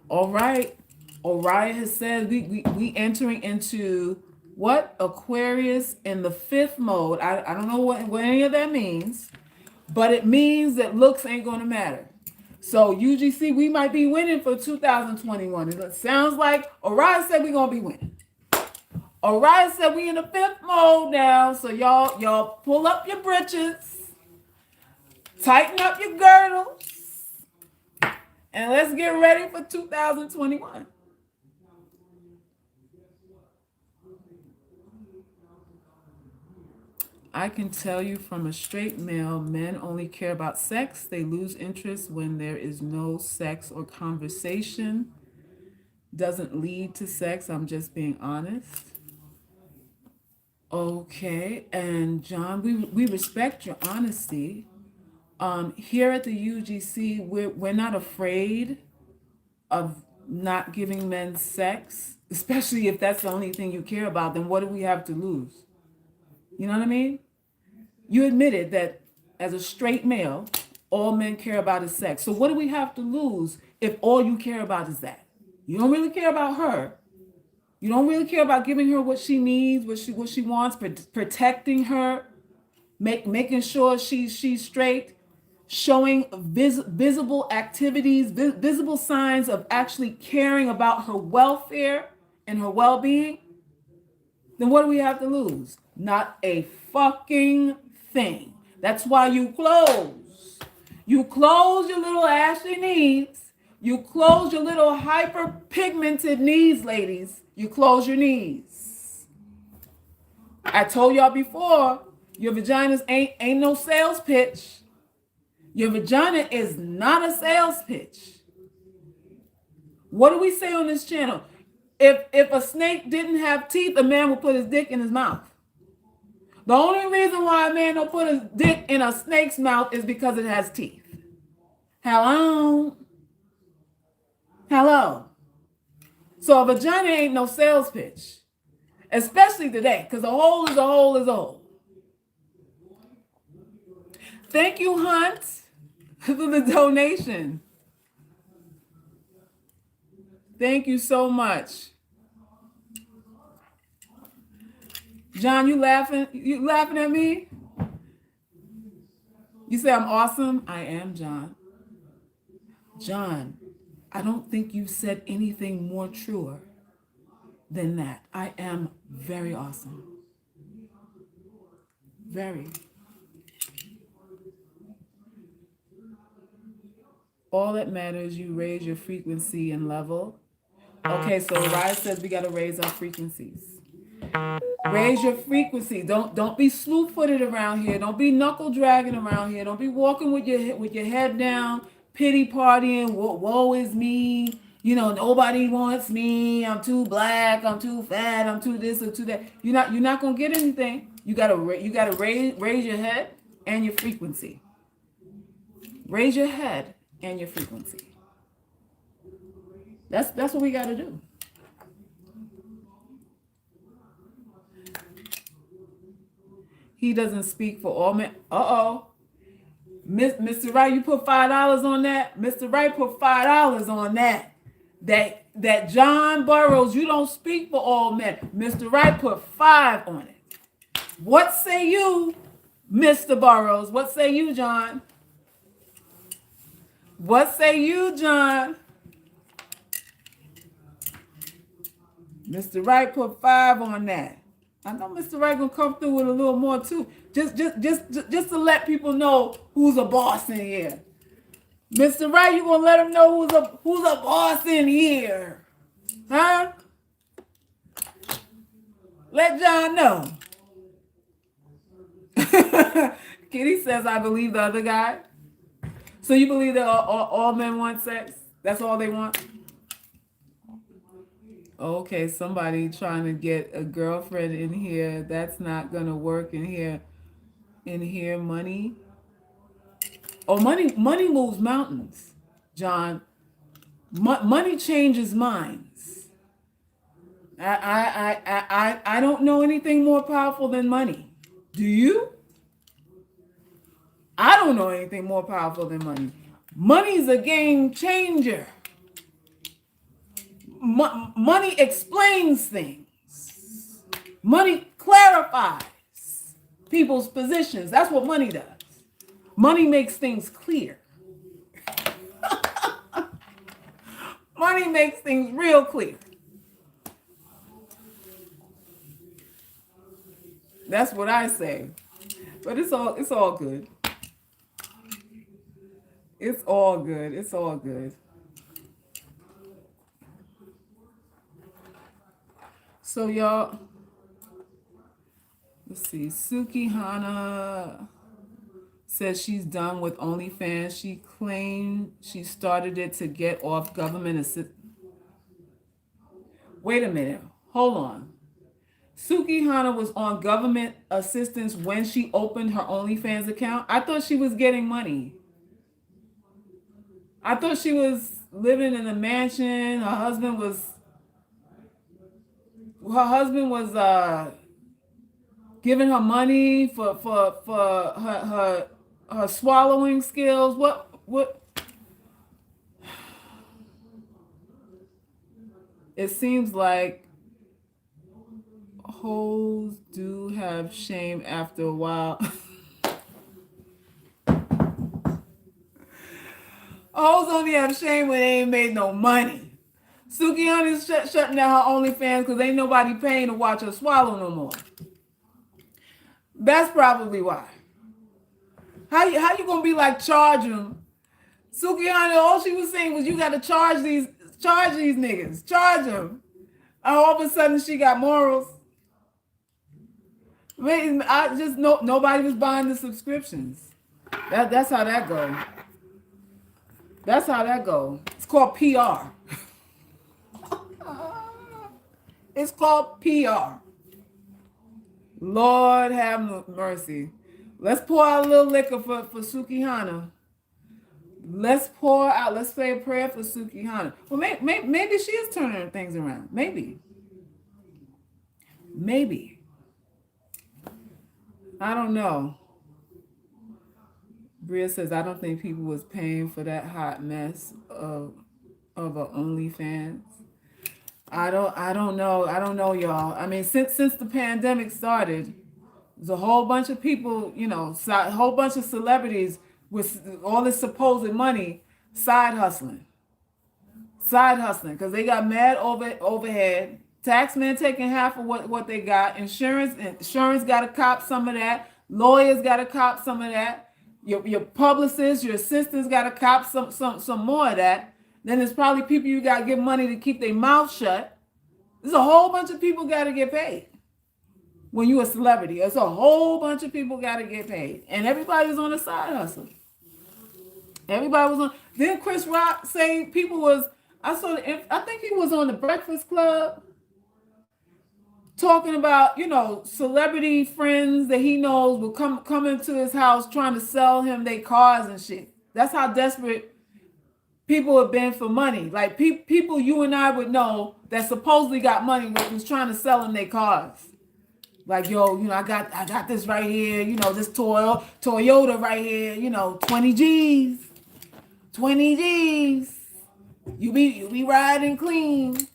All right. Orion has said we entering into what? Aquarius in the fifth mode. I don't know what any of that means, but it means that looks ain't going to matter. So UGC, we might be winning for 2021. It sounds like Orion said we're going to be winning. Orion said we in the fifth mode now. So y'all pull up your britches, tighten up your girdles, and let's get ready for 2021. I can tell you from a straight male, men only care about sex. They lose interest when there is no sex or conversation. Doesn't lead to sex. I'm just being honest. Okay, and John, we respect your honesty. Here at the UGC, we're not afraid of not giving men sex, especially if that's the only thing you care about. Then what do we have to lose? You know what I mean? You admitted that as a straight male, all men care about is sex. So what do we have to lose if all you care about is that? You don't really care about her. You don't really care about giving her what she needs, what she wants, protecting her, making sure she's straight, showing visible activities, visible signs of actually caring about her welfare and her well-being. Then what do we have to lose? Not a fucking thing. That's why you close. You close your little ashy knees. You close your little hyperpigmented knees, ladies. You close your knees. I told y'all before, your vaginas ain't no sales pitch. Your vagina is not a sales pitch. What do we say on this channel? If a snake didn't have teeth, a man would put his dick in his mouth. The only reason why a man don't put his dick in a snake's mouth is because it has teeth. Hello? Hello? So a vagina ain't no sales pitch. Especially today, because a hole is a hole is a hole. Thank you, Hunt, for the donation. Thank you so much. John, you laughing? You laughing at me? You say I'm awesome? I am, John. John, I don't think you said anything more truer than that. I am very awesome. Very. All that matters, you raise your frequency and level. Okay, so Rise says we got to raise our frequencies. Raise your frequency. Don't be slew-footed around here. Don't be knuckle dragging around here. Don't be walking with your head down, pity partying. Woe is me. You know, nobody wants me. I'm too black. I'm too fat. I'm too this or too that. You're not gonna get anything. You gotta raise your head and your frequency. Raise your head and your frequency. That's what we gotta do. He doesn't speak for all men. Mr. Wright, you put $5 on that. Mr. Wright put $5 on that. That John Burroughs, you don't speak for all men. Mr. Wright put 5 on it. What say you, Mr. Burroughs? What say you, John? What say you, John? Mr. Wright put 5 on that. I know Mr. Wright gonna come through with a little more too. Just to let people know who's a boss in here. Mr. Wright, you gonna let them know who's a boss in here, huh? Let John know. Kitty says, "I believe the other guy." So you believe that all men want sex? That's all they want? Okay, somebody trying to get a girlfriend in here. That's not gonna work in here. In here, money. Oh, money moves mountains, John. Money changes minds. I don't know anything more powerful than money. Do you? I don't know anything more powerful than money. Money's a game changer. Money explains things. Money clarifies people's positions. That's what money does. Money makes things clear. Money makes things real clear. That's what I say. But it's all good. It's all good. It's all good. So y'all, let's see. Suki Hana says she's done with OnlyFans. She claimed she started it to get off government assistance. Wait a minute. Hold on. Suki Hana was on government assistance when she opened her OnlyFans account. I thought she was getting money. I thought she was living in a mansion. Her husband was giving her money for her swallowing skills. What it seems like hoes do have shame after a while. Hoes only have shame when they ain't made no money. Suki Honey's shutting down her OnlyFans because ain't nobody paying to watch her swallow no more. That's probably why. How you gonna be like charge them? Suki Honey, all she was saying was you gotta charge these niggas, charge them. And all of a sudden she got morals. I just know nobody was buying the subscriptions. That's how that goes. That's how that goes. It's called PR. It's called PR. Lord have mercy. Let's pour out a little liquor for Suki Hana. Let's pour out. Let's say a prayer for Suki Hana. Well, maybe she is turning things around. Maybe. I don't know. Bria says, I don't think people was paying for that hot mess of a OnlyFans. I don't know, y'all. I mean, since the pandemic started, there's a whole bunch of people, a whole bunch of celebrities with all this supposed money side hustling because they got mad overhead. Taxmen taking half of what they got. Insurance got to cop some of that. Lawyers got to cop some of that. Your publicists, your assistants got to cop some more of that. Then there's probably people you got to give money to keep their mouth shut. There's a whole bunch of people got to get paid. When you're a celebrity, there's a whole bunch of people got to get paid. And everybody's on a side hustle. Everybody was on. Then Chris Rock say people was, I think he was on the Breakfast Club talking about, celebrity friends that he knows will come into his house trying to sell him their cars and shit. That's how desperate people have been for money. Like people you and I would know that supposedly got money was trying to sell them their cars. Like, yo, I got this right here, this Toyota right here, 20 G's. 20 G's. You be riding clean.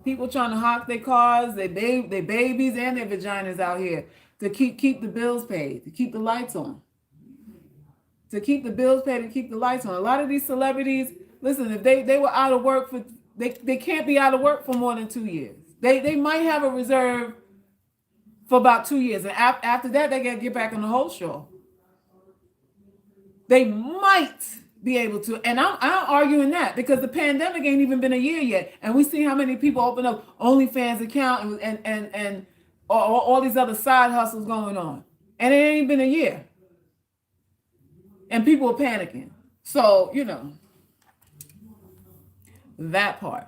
People trying to hawk their cars, their babies, and their vaginas out here to keep the bills paid, to keep the lights on. To keep the bills paid and keep the lights on. A lot of these celebrities, listen, if they were out of work they can't be out of work for more than 2 years. They might have a reserve for about 2 years. And after that, they got to get back on the whole show. They might be able to. And I'm arguing that because the pandemic ain't even been a year yet. And we see how many people open up OnlyFans account and all these other side hustles going on. And it ain't been a year. And people are panicking. So, that part.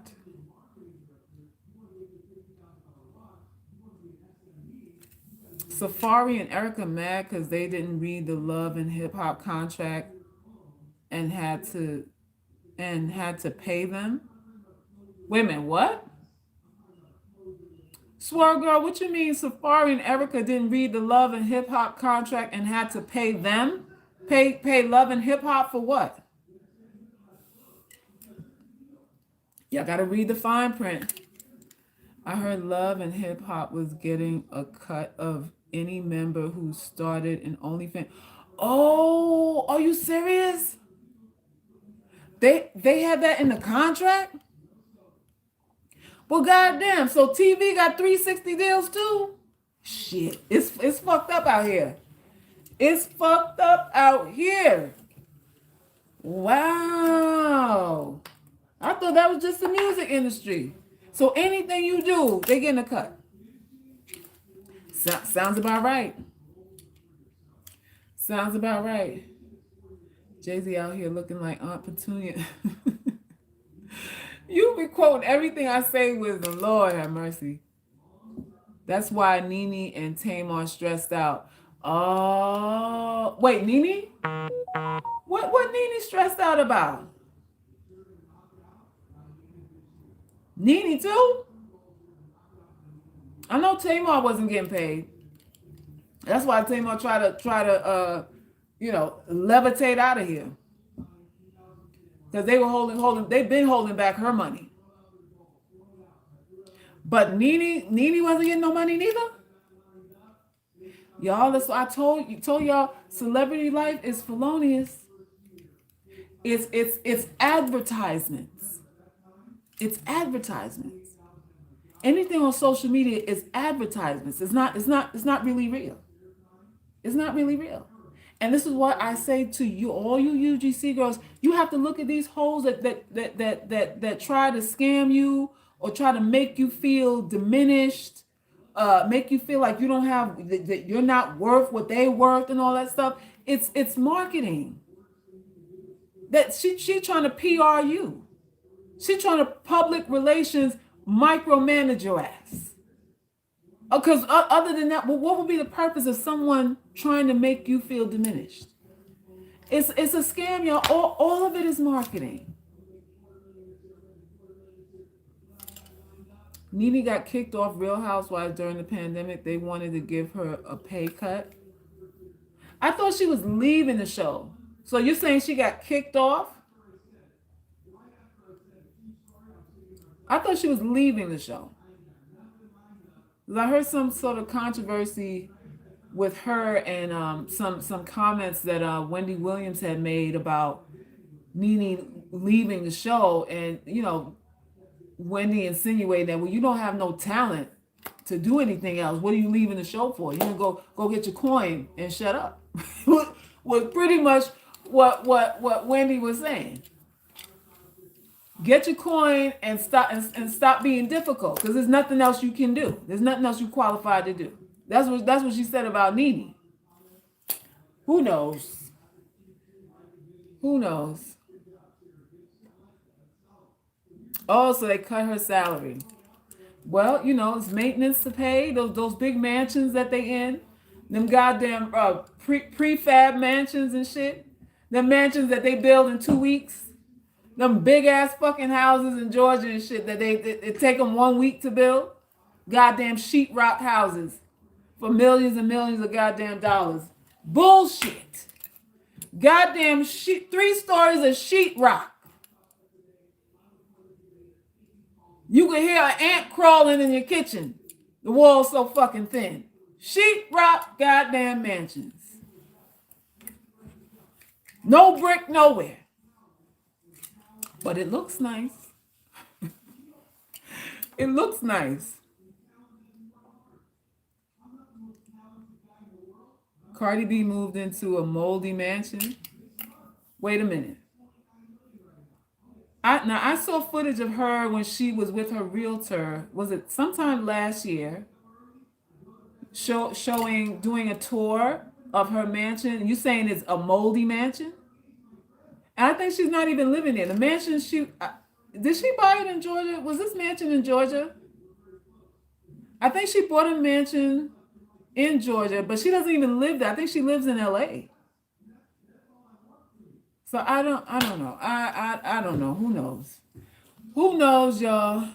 Safari and Erica mad because they didn't read the Love and Hip Hop contract and had to pay them. Wait a minute, what? Swear girl, what you mean Safari and Erica didn't read the Love and Hip Hop contract and had to pay them? Pay Love and Hip Hop for what? Y'all got to read the fine print. I heard Love and Hip Hop was getting a cut of any member who started an OnlyFans. Oh, are you serious? They had that in the contract? Well, goddamn. So TV got 360 deals too? Shit. It's fucked up out here. It's fucked up out here. Wow. I thought that was just the music industry. So anything you do, they getting a cut. Sounds about right. Sounds about right. Jay-Z out here looking like Aunt Petunia. You be quoting everything I say with the Lord have mercy. That's why Nene and Tamar stressed out. Oh, wait, Nene? What Nene stressed out about? Nene too? I know Tamar wasn't getting paid. That's why Tamar try to levitate out of here. Because they were they've been holding back her money. But Nene wasn't getting no money neither. Y'all, that's what I told y'all, celebrity life is felonious. It's advertisements. It's advertisements. Anything on social media is advertisements. It's not really real. It's not really real. And this is what I say to you, all you UGC girls, you have to look at these hoes that try to scam you or try to make you feel diminished, make you feel like you don't have, that you're not worth what they worth and all that stuff. It's marketing. That she trying to PR you. She trying to public relations micromanage your ass. Because other than that, well, what would be the purpose of someone trying to make you feel diminished? It's a scam, y'all. All of it is marketing. Nene got kicked off Real Housewives during the pandemic. They wanted to give her a pay cut. I thought she was leaving the show. So you're saying she got kicked off? I thought she was leaving the show. I heard some sort of controversy with her and some comments that Wendy Williams had made about Nene leaving the show, and Wendy insinuated that, well, you don't have no talent to do anything else. What are you leaving the show for? You can go get your coin and shut up. Was pretty much what Wendy was saying. Get your coin and stop being difficult, because there's nothing else you can do. There's nothing else you qualified to do. That's what she said about Nene. Who knows? Who knows? Oh, so they cut her salary. Well, it's maintenance to pay. Those big mansions that they in, them goddamn prefab mansions and shit. Them mansions that they build in 2 weeks. Them big ass fucking houses in Georgia and shit that it take them 1 week to build. Goddamn sheetrock houses for millions and millions of goddamn dollars. Bullshit. Goddamn 3 stories of sheetrock. You can hear an ant crawling in your kitchen. The wall's so fucking thin. Sheetrock goddamn mansions. No brick nowhere. But it looks nice. It looks nice. Cardi B moved into a moldy mansion. Wait a minute. I saw footage of her when she was with her realtor. Was it sometime last year? Doing a tour of her mansion. You saying it's a moldy mansion? And I think she's not even living there. The mansion did she buy it in Georgia? Was this mansion in Georgia? I think she bought a mansion in Georgia, but she doesn't even live there. I think she lives in LA. So I don't know. I don't know. Who knows? Who knows, y'all?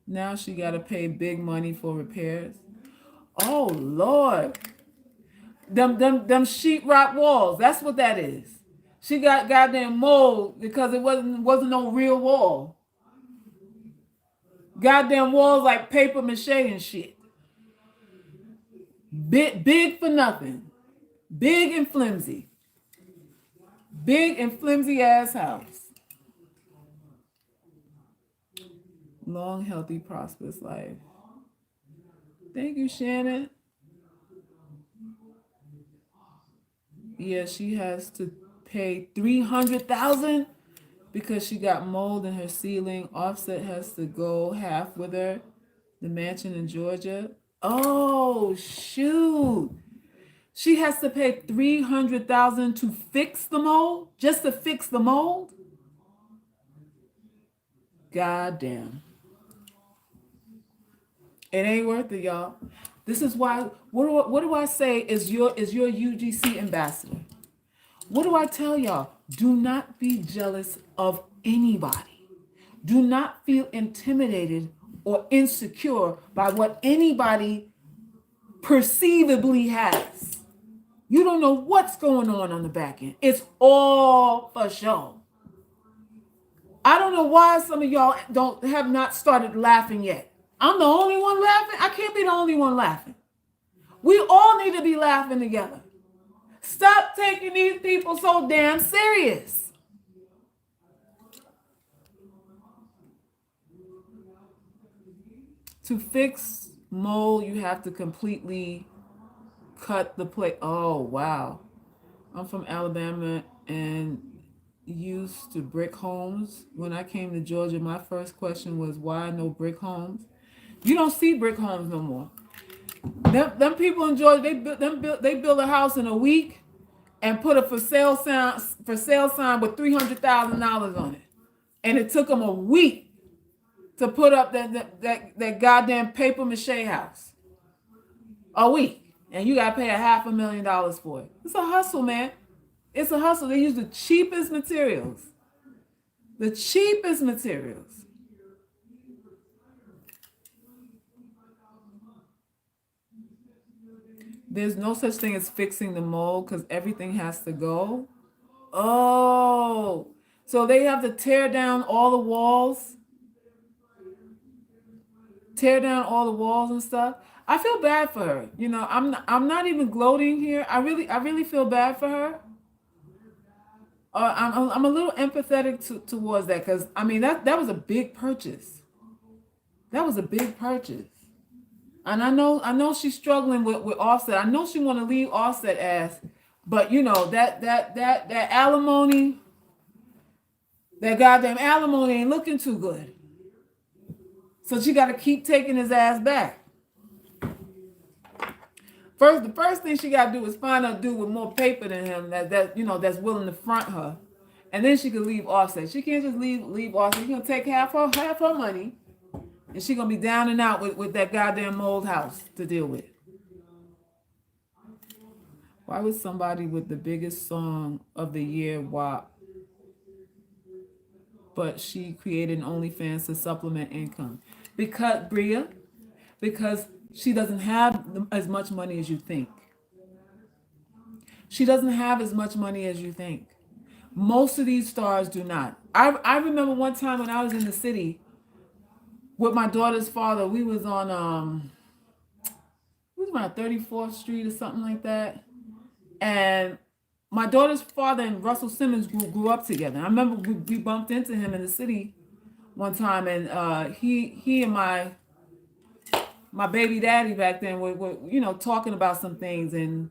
Now she got to pay big money for repairs. Oh Lord, them sheetrock walls. That's what that is. She got goddamn mold because it wasn't no real wall. Goddamn walls like paper mache and shit. Big for nothing. Big and flimsy. Big and flimsy ass house. Long, healthy, prosperous life. Thank you, Shannon. Yeah, she has to pay $300,000 because she got mold in her ceiling. Offset has to go half with her. The mansion in Georgia. Oh shoot! She has to pay $300,000 to fix the mold, just to fix the mold. God damn! It ain't worth it, y'all. This is why. What do I say is your UGC ambassador? What do I tell y'all? Do not be jealous of anybody. Do not feel intimidated or insecure by what anybody perceivably has. You don't know what's going on the back end. It's all for show. I don't know why some of y'all have not started laughing yet. I'm the only one laughing. I can't be the only one laughing. We all need to be laughing together. Stop taking these people so damn serious. To fix mold, you have to completely cut the plate. Oh, wow. I'm from Alabama and used to brick homes. When I came to Georgia, my first question was, why no brick homes? You don't see brick homes no more. Them people in Georgia, they build a house in a week and put a for sale sign with $300,000 on it, and it took them a week to put up that goddamn paper mache house. A week, and you gotta pay $500,000 for it. It's a hustle, man. It's a hustle. They use the cheapest materials. The cheapest materials. There's no such thing as fixing the mold because everything has to go. Oh, so they have to tear down all the walls, and stuff. I feel bad for her. You know, I'm not even gloating here. I really feel bad for her. I'm a little empathetic towards that because I mean that was a big purchase. That was a big purchase. And I know she's struggling with Offset. I know she want to leave Offset ass, but you know that alimony, that goddamn alimony ain't looking too good. So she got to keep taking his ass back. The first thing she got to do is find a dude with more paper than him that's willing to front her, and then she could leave Offset. She can't just leave Offset. She's gonna take half her money, and she's gonna be down and out with that goddamn mold house to deal with. Why would somebody with the biggest song of the year WAP, but she created an OnlyFans to supplement income? Because Bria, because she doesn't have as much money as you think. She doesn't have as much money as you think. Most of these stars do not. I remember one time when I was in the city with my daughter's father. We was on 34th Street or something like that. And my daughter's father and Russell Simmons grew up together. I remember we bumped into him in the city one time, and he and my baby daddy back then were talking about some things, and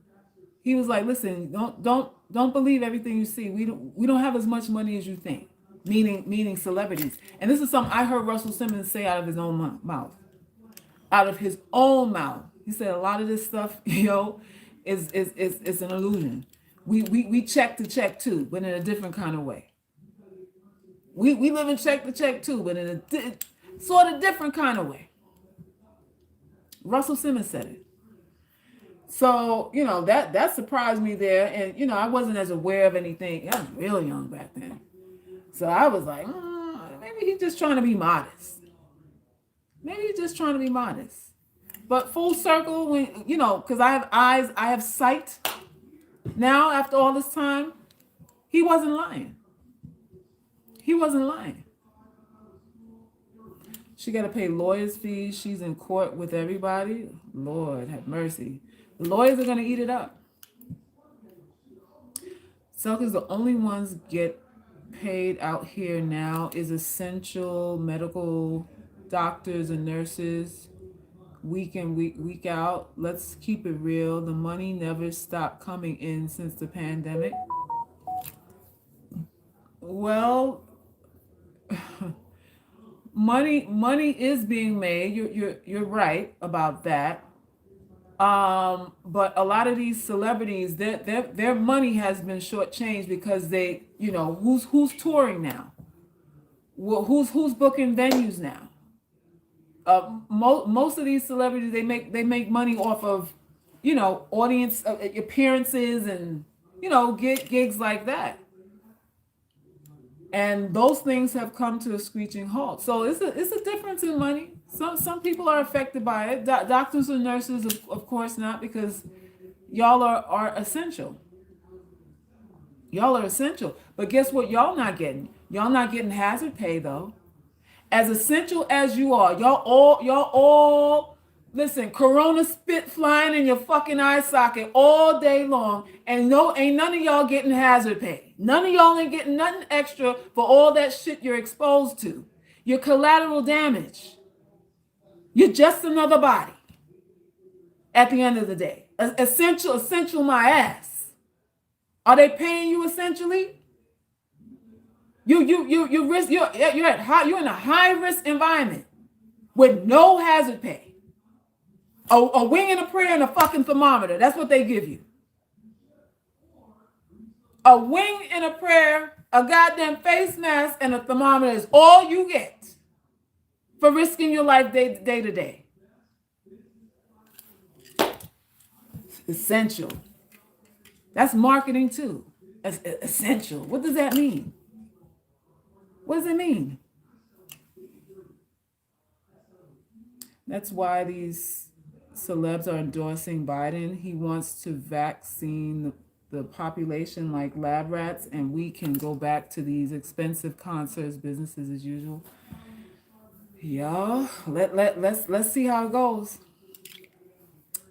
he was like, "Listen, don't believe everything you see. We don't have as much money as you think." Meaning celebrities. And this is something I heard Russell Simmons say out of his own mouth. Out of his own mouth, he said a lot of this stuff, is an illusion. We check to check too, but in a different kind of way. We live in check to check too, but in a sort of different kind of way. Russell Simmons said it. So, that surprised me there. And, I wasn't as aware of anything. I was real young back then. So I was like, maybe he's just trying to be modest. Maybe you're just trying to be modest. But full circle, when because I have eyes, I have sight. Now, after all this time, he wasn't lying. He wasn't lying. She got to pay lawyers' fees. She's in court with everybody. Lord have mercy. The lawyers are going to eat it up. Suckers, the only ones get paid out here now is essential medical doctors and nurses, week in, week out. Let's keep it real. The money never stopped coming in since the pandemic. Well, money is being made. You're right about that. But a lot of these celebrities, their money has been shortchanged because they, who's touring now? Well, who's booking venues now? Most of these celebrities, they make money off of, audience appearances and gigs like that. And those things have come to a screeching halt. So it's a difference in money. Some people are affected by it. Doctors and nurses, of course not, because y'all are essential. Y'all are essential. But guess what? Y'all not getting. Y'all not getting hazard pay though. As essential as you are, y'all all listen. Corona spit flying in your fucking eye socket all day long, and ain't none of y'all getting hazard pay. None of y'all ain't getting nothing extra for all that shit you're exposed to. You're collateral damage. You're just another body. At the end of the day, essential my ass. Are they paying you essentially? You risk. You're in a high risk environment with no hazard pay. A wing and a prayer and a fucking thermometer. That's what they give you. A wing and a prayer, a goddamn face mask, and a thermometer is all you get for risking your life day to day. Essential. That's marketing too. Essential. What does that mean? What does it mean? That's why these celebs are endorsing Biden. He wants to vaccine the population like lab rats, and we can go back to these expensive concerts, businesses as usual. Y'all, let's see how it goes.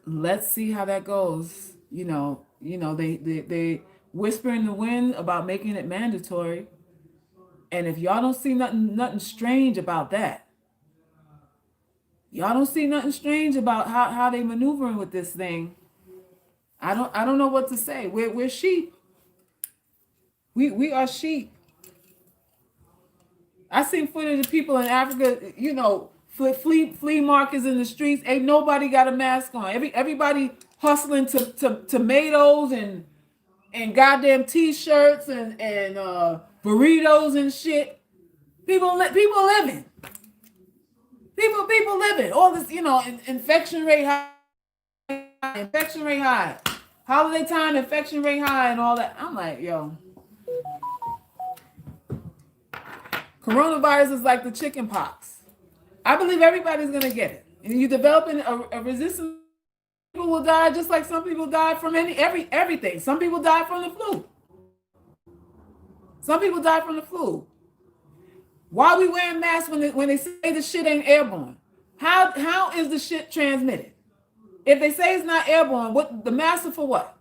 Let's see how that goes. They whisper in the wind about making it mandatory. And if y'all don't see nothing strange about that, y'all don't see nothing strange about how they maneuvering with this thing, I don't know what to say. We're sheep. We are sheep. I seen footage of people in Africa, flea markets in the streets. Ain't nobody got a mask on. Everybody hustling to tomatoes and goddamn t-shirts and burritos and shit. People living. People living. All this, infection rate high. Holiday time, infection rate high and all that. I'm like, yo. Coronavirus is like the chicken pox. I believe everybody's going to get it. And you're developing a resistance. People will die just like some people die from everything. Some people die from the flu. Why are we wearing masks when they say the shit ain't airborne? How is the shit transmitted? If they say it's not airborne, what the mask is for what?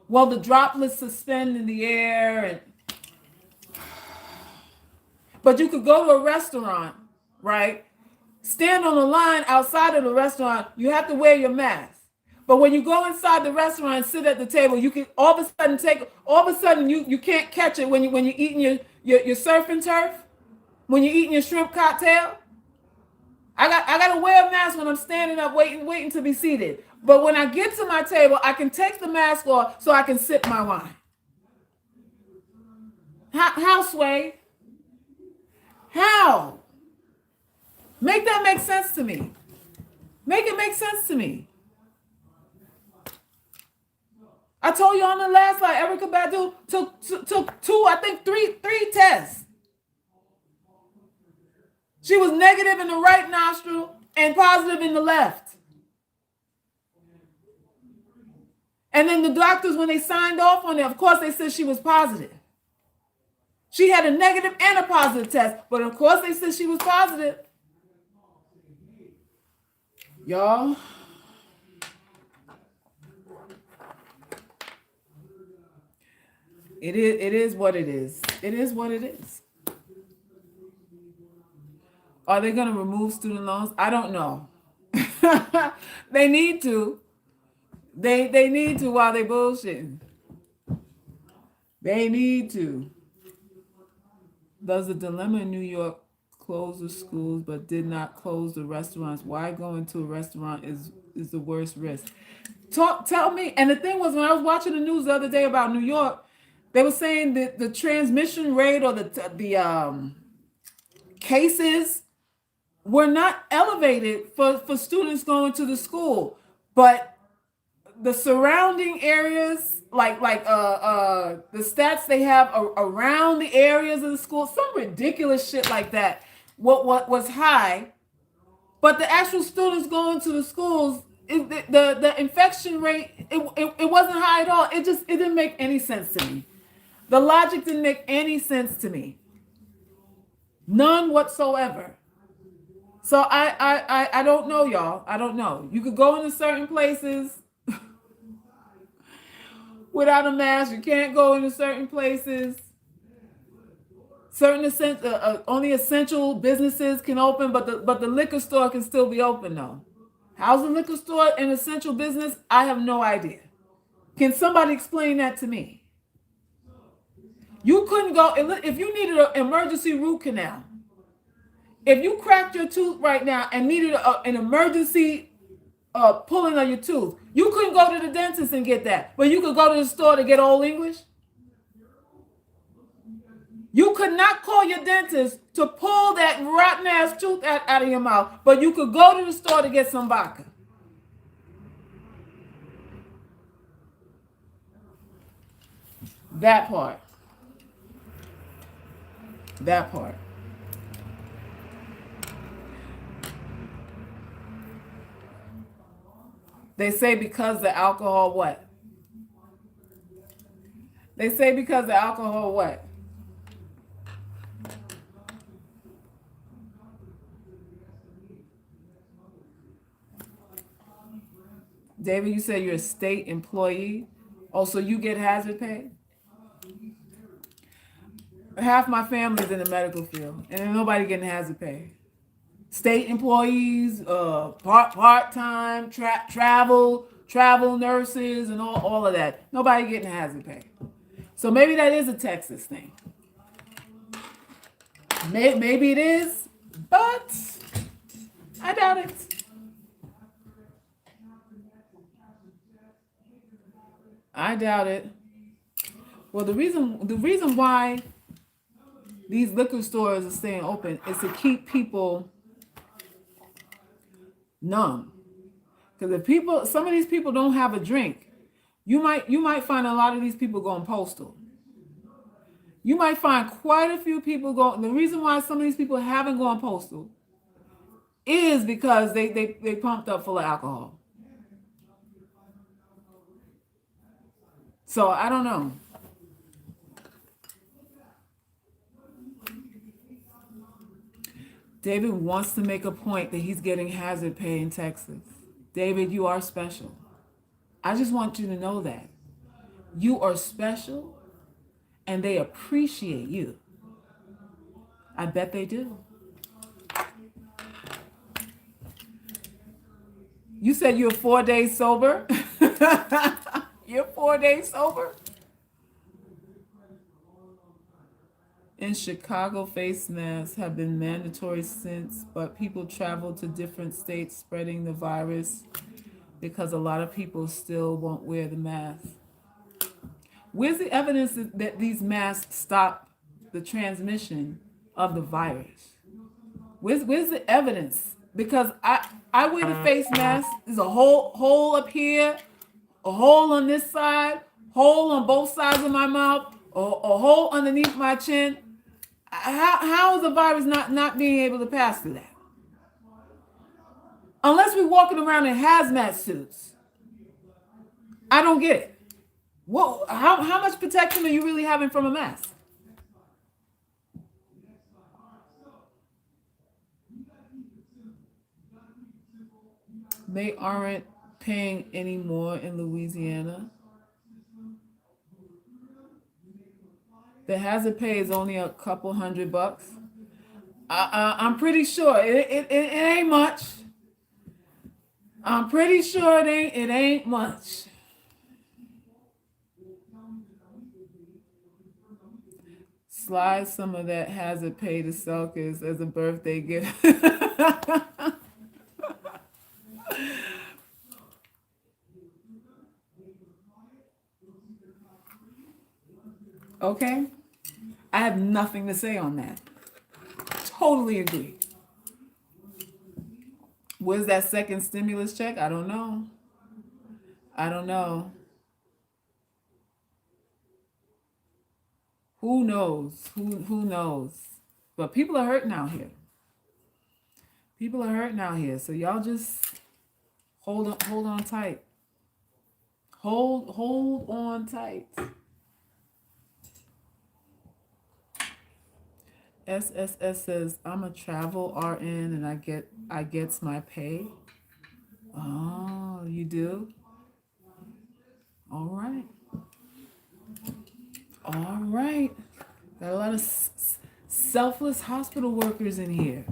Well, the droplets suspend in the air, but you could go to a restaurant, right? Stand on the line outside of the restaurant. You have to wear your mask. But when you go inside the restaurant and sit at the table, you can all of a sudden you can't catch it when you're eating your surf and turf, when you're eating your shrimp cocktail. I gotta wear a mask when I'm standing up waiting to be seated. But when I get to my table, I can take the mask off so I can sip my wine. How, Sway? How? Make that make sense to me. Make it make sense to me. I told you on the last slide, Erica Badu took two, I think three tests. She was negative in the right nostril and positive in the left. And then the doctors, when they signed off on it, of course, they said she was positive. She had a negative and a positive test, but of course, they said she was positive. Y'all, it is what it is. It is what it is. Are they going to remove student loans? I don't know. They need to. They need to while they bullshitting. They need to. Does the dilemma in New York close the schools but did not close the restaurants? Why going to a restaurant is the worst risk? Tell me. And the thing was, when I was watching the news the other day about New York, they were saying that the transmission rate or the cases were not elevated for students going to the school, but the surrounding areas, like the stats they have around the areas of the school, some ridiculous shit like that. What was high, but the actual students going to the schools, the infection rate, it wasn't high at all. It didn't make any sense to me. The logic didn't make any sense to me. None whatsoever. So I don't know, y'all. I don't know. You could go into certain places without a mask. You can't go into certain places. Certain only essential businesses can open, but the liquor store can still be open though. How's the liquor store an essential business? I have no idea. Can somebody explain that to me? You couldn't go if you needed an emergency root canal. If you cracked your tooth right now and needed an emergency pulling of your tooth, you couldn't go to the dentist and get that, but you could go to the store to get Old English. You could not call your dentist to pull that rotten ass tooth out of your mouth, but you could go to the store to get some vodka. That part. That part. They say because the alcohol what? They say because the alcohol what? David, you said you're a state employee. Oh, so you get hazard pay? Half my family's in the medical field, and ain't nobody getting hazard pay. State employees, part-time, travel nurses, and all of that. Nobody getting hazard pay. So maybe that is a Texas thing. Maybe it is, but I doubt it. I doubt it. Well, the reason why these liquor stores are staying open is to keep people numb. Because if some of these people don't have a drink, you might find a lot of these people going postal. You might find quite a few people going. The reason why some of these people haven't gone postal is because they pumped up full of alcohol. So I don't know. David wants to make a point that he's getting hazard pay in Texas. David, you are special. I just want you to know that. You are special, and they appreciate you. I bet they do. You said you're 4 days sober? You're 4 days sober? In Chicago, face masks have been mandatory since, but people travel to different states spreading the virus because a lot of people still won't wear the mask. Where's the evidence that these masks stop the transmission of the virus? Where's the evidence? Because I wear the face mask. There's a hole up here, a hole on this side, hole on both sides of my mouth, a hole underneath my chin. How is the virus not being able to pass through that? Unless we're walking around in hazmat suits. I don't get it. Well, how much protection are you really having from a mask? They aren't paying any more in Louisiana. The hazard pay is only a couple $100. I'm pretty sure it ain't much. I'm pretty sure it ain't much. Slide some of that hazard pay to Selkers as a birthday gift. Okay? I have nothing to say on that. Totally agree. Where's that second stimulus check? I don't know. I don't know. Who knows? Who knows? But people are hurting out here. People are hurting out here. So y'all just hold on tight. Hold on tight. SSS says I'm a travel RN and I gets my pay. Oh, you do? All right. All right. Got a lot of selfless hospital workers in here.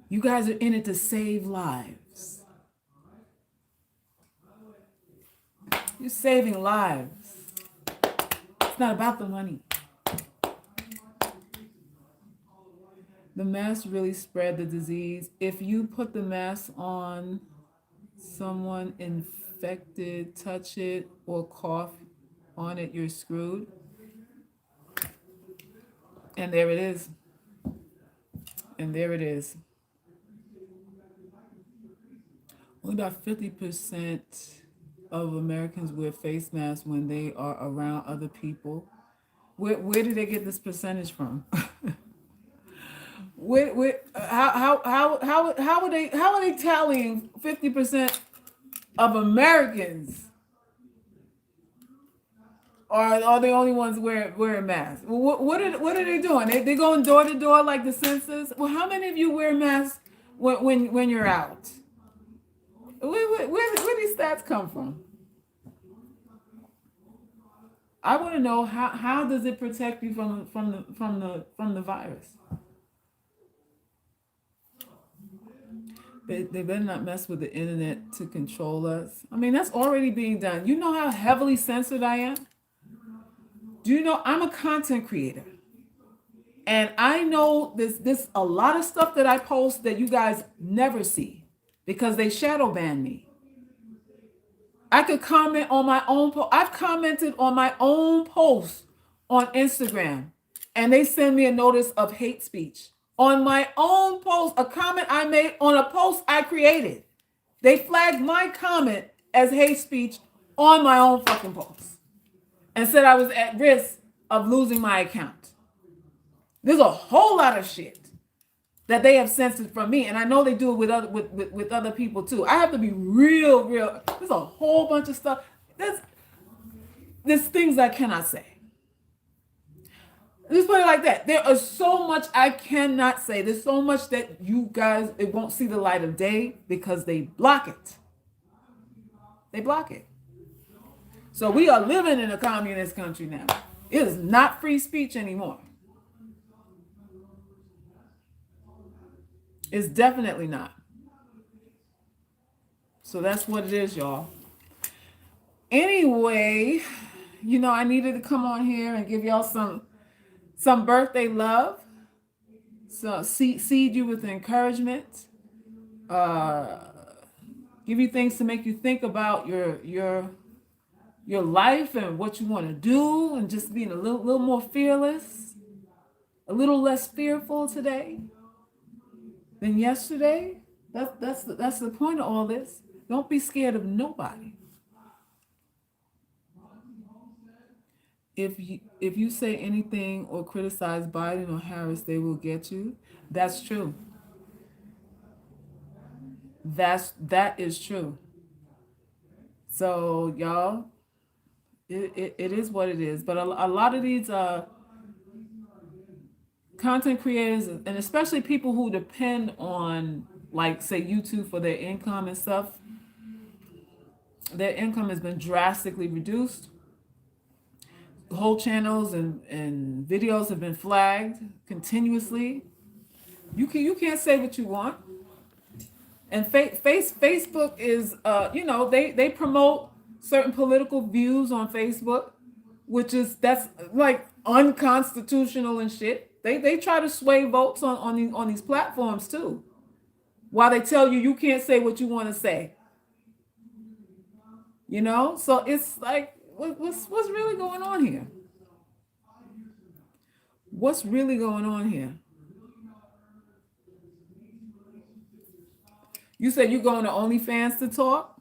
You guys are in it to save lives. You're saving lives. It's not about the money. The mask really spread the disease. If you put the mask on someone infected, touch it, or cough on it, you're screwed. And there it is. And there it is. Only about 50% of Americans wear face masks when they are around other people. Where did they get this percentage from? How are they tallying 50% of Americans are the only ones wearing masks? What are they doing? They going door to door like the census? Well, how many of you wear masks when you're out? Where these stats come from? I want to know how does it protect you from the virus? They better not mess with the internet to control us. I mean, that's already being done. You know how heavily censored I am? Do you know I'm a content creator? And I know this a lot of stuff that I post that you guys never see because they shadow ban me. I could comment on my own post. I've commented on my own post on Instagram and they send me a notice of hate speech. On my own post, a comment I made on a post I created. They flagged my comment as hate speech on my own fucking post and said I was at risk of losing my account. There's a whole lot of shit that they have censored from me, and I know they do it with other people too. I have to be real. There's a whole bunch of stuff. There's things I cannot say. Just put it like that. There is so much I cannot say. There's so much that you guys, it won't see the light of day because they block it. They block it. So we are living in a communist country now. It is not free speech anymore. It's definitely not. So that's what it is, y'all. Anyway, I needed to come on here and give y'all some birthday love. So seed you with encouragement. Give you things to make you think about your life and what you want to do, and just being a little more fearless, a little less fearful today than yesterday. That's the point of all this. Don't be scared of nobody. If you say anything or criticize Biden or Harris, they will get you. That's true. That is true. So y'all, it is what it is. But a lot of these content creators, and especially people who depend on, like, say, YouTube for their income and stuff, their income has been drastically reduced. Whole channels and videos have been flagged continuously. You can't say what you want. And Facebook is, they promote certain political views on Facebook, which is, that's like unconstitutional and shit. They try to sway votes on these platforms too, while they tell you can't say what you want to say. So it's like, what's really going on here? What's really going on here? You said you going to OnlyFans to talk?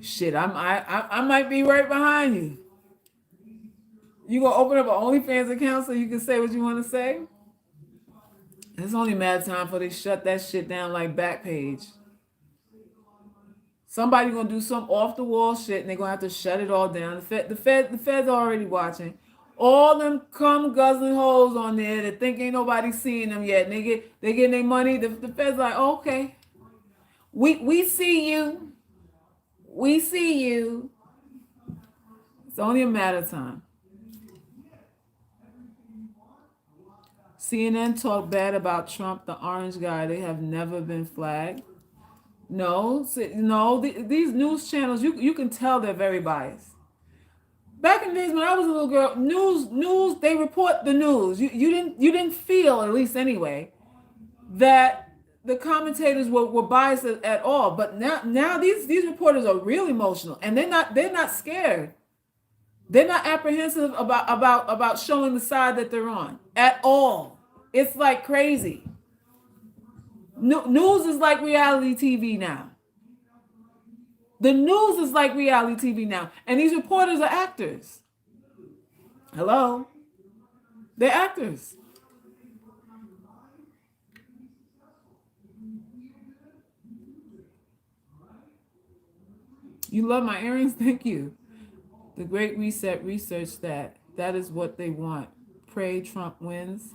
Shit, I might be right behind you. You gonna open up an OnlyFans account so you can say what you want to say? It's only a matter of time before they shut that shit down like Backpage. Somebody gonna do some off the wall shit and they're gonna have to shut it all down. The feds are already watching. All them cum guzzling hoes on there that think ain't nobody seeing them yet. And they getting their money. The feds like, okay, we see you. We see you. It's only a matter of time. CNN talk bad about Trump, the orange guy. They have never been flagged. No, these news channels, you can tell they're very biased. Back in the days when I was a little girl, news, they report the news. You didn't feel, at least anyway, that the commentators were biased at all. But now these reporters are real emotional, and they're not scared. They're not apprehensive about showing the side that they're on at all. It's like crazy. News is like reality TV now. The news is like reality TV now. And these reporters are actors. Hello? They're actors. You love my earrings? Thank you. The Great Reset researched that is what they want. Pray Trump wins.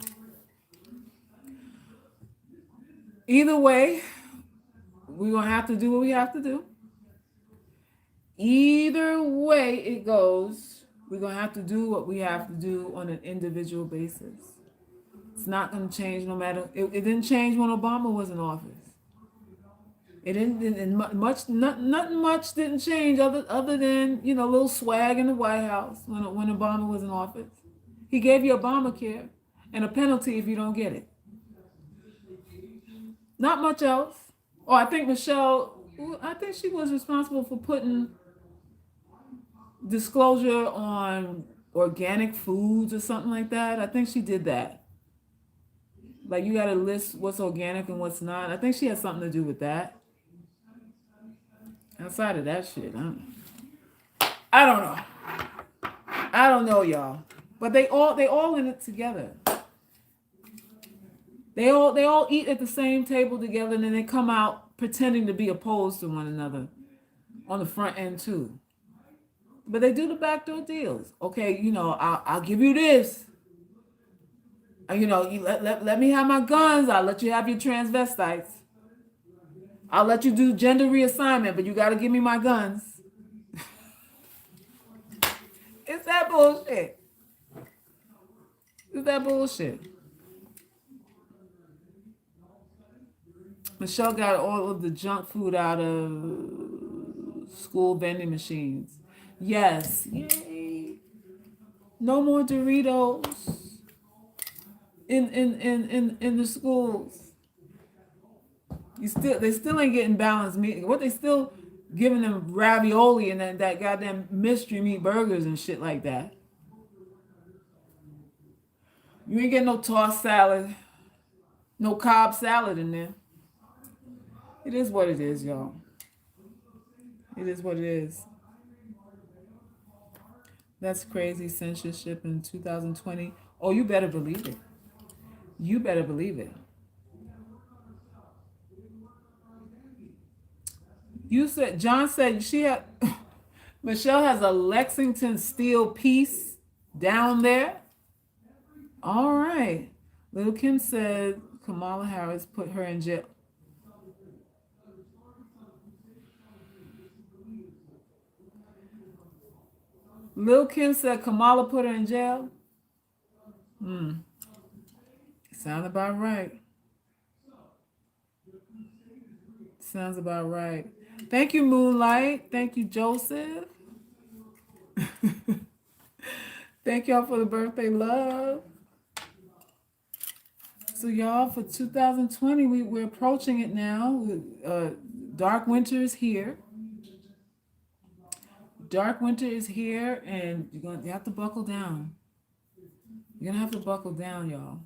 Either way, we're going to have to do what we have to do. Either way it goes, we're going to have to do what we have to do on an individual basis. It's not going to change no matter. It didn't change when Obama was in office. It didn't nothing much didn't change other than, a little swag in the White House when Obama was in office. He gave you Obamacare and a penalty if you don't get it. Not much else. Oh, I think she was responsible for putting disclosure on organic foods or something like that. I think she did that. Like, you got to list what's organic and what's not. I think she had something to do with that. Outside of that shit, I don't know. I don't know, y'all. But they all in it together. They all eat at the same table together, and then they come out pretending to be opposed to one another on the front end too. But they do the backdoor deals. Okay, I'll give you this. You let me have my guns. I'll let you have your transvestites. I'll let you do gender reassignment, but you got to give me my guns. It's that bullshit. It's that bullshit. Michelle got all of the junk food out of school vending machines. Yes. Yay. No more Doritos in the schools. They still ain't getting balanced meat. What, they still giving them ravioli and that goddamn mystery meat burgers and shit like that. You ain't getting no tossed salad, no Cobb salad in there. It is what it is, y'all. It is what it is. That's crazy censorship in 2020. Oh, you better believe it. You better believe it. You said John said she had Michelle has a Lexington steel piece down there. All right. Little Kim said Kamala Harris put her in jail. Lil Kim said Kamala put her in jail. Hmm. Sound about right. Sounds about right. Thank you, Moonlight. Thank you, Joseph. Thank y'all for the birthday love. So y'all, for 2020, we're approaching it now. Dark winter is here. Dark winter is here, and you have to buckle down. You're gonna have to buckle down, y'all.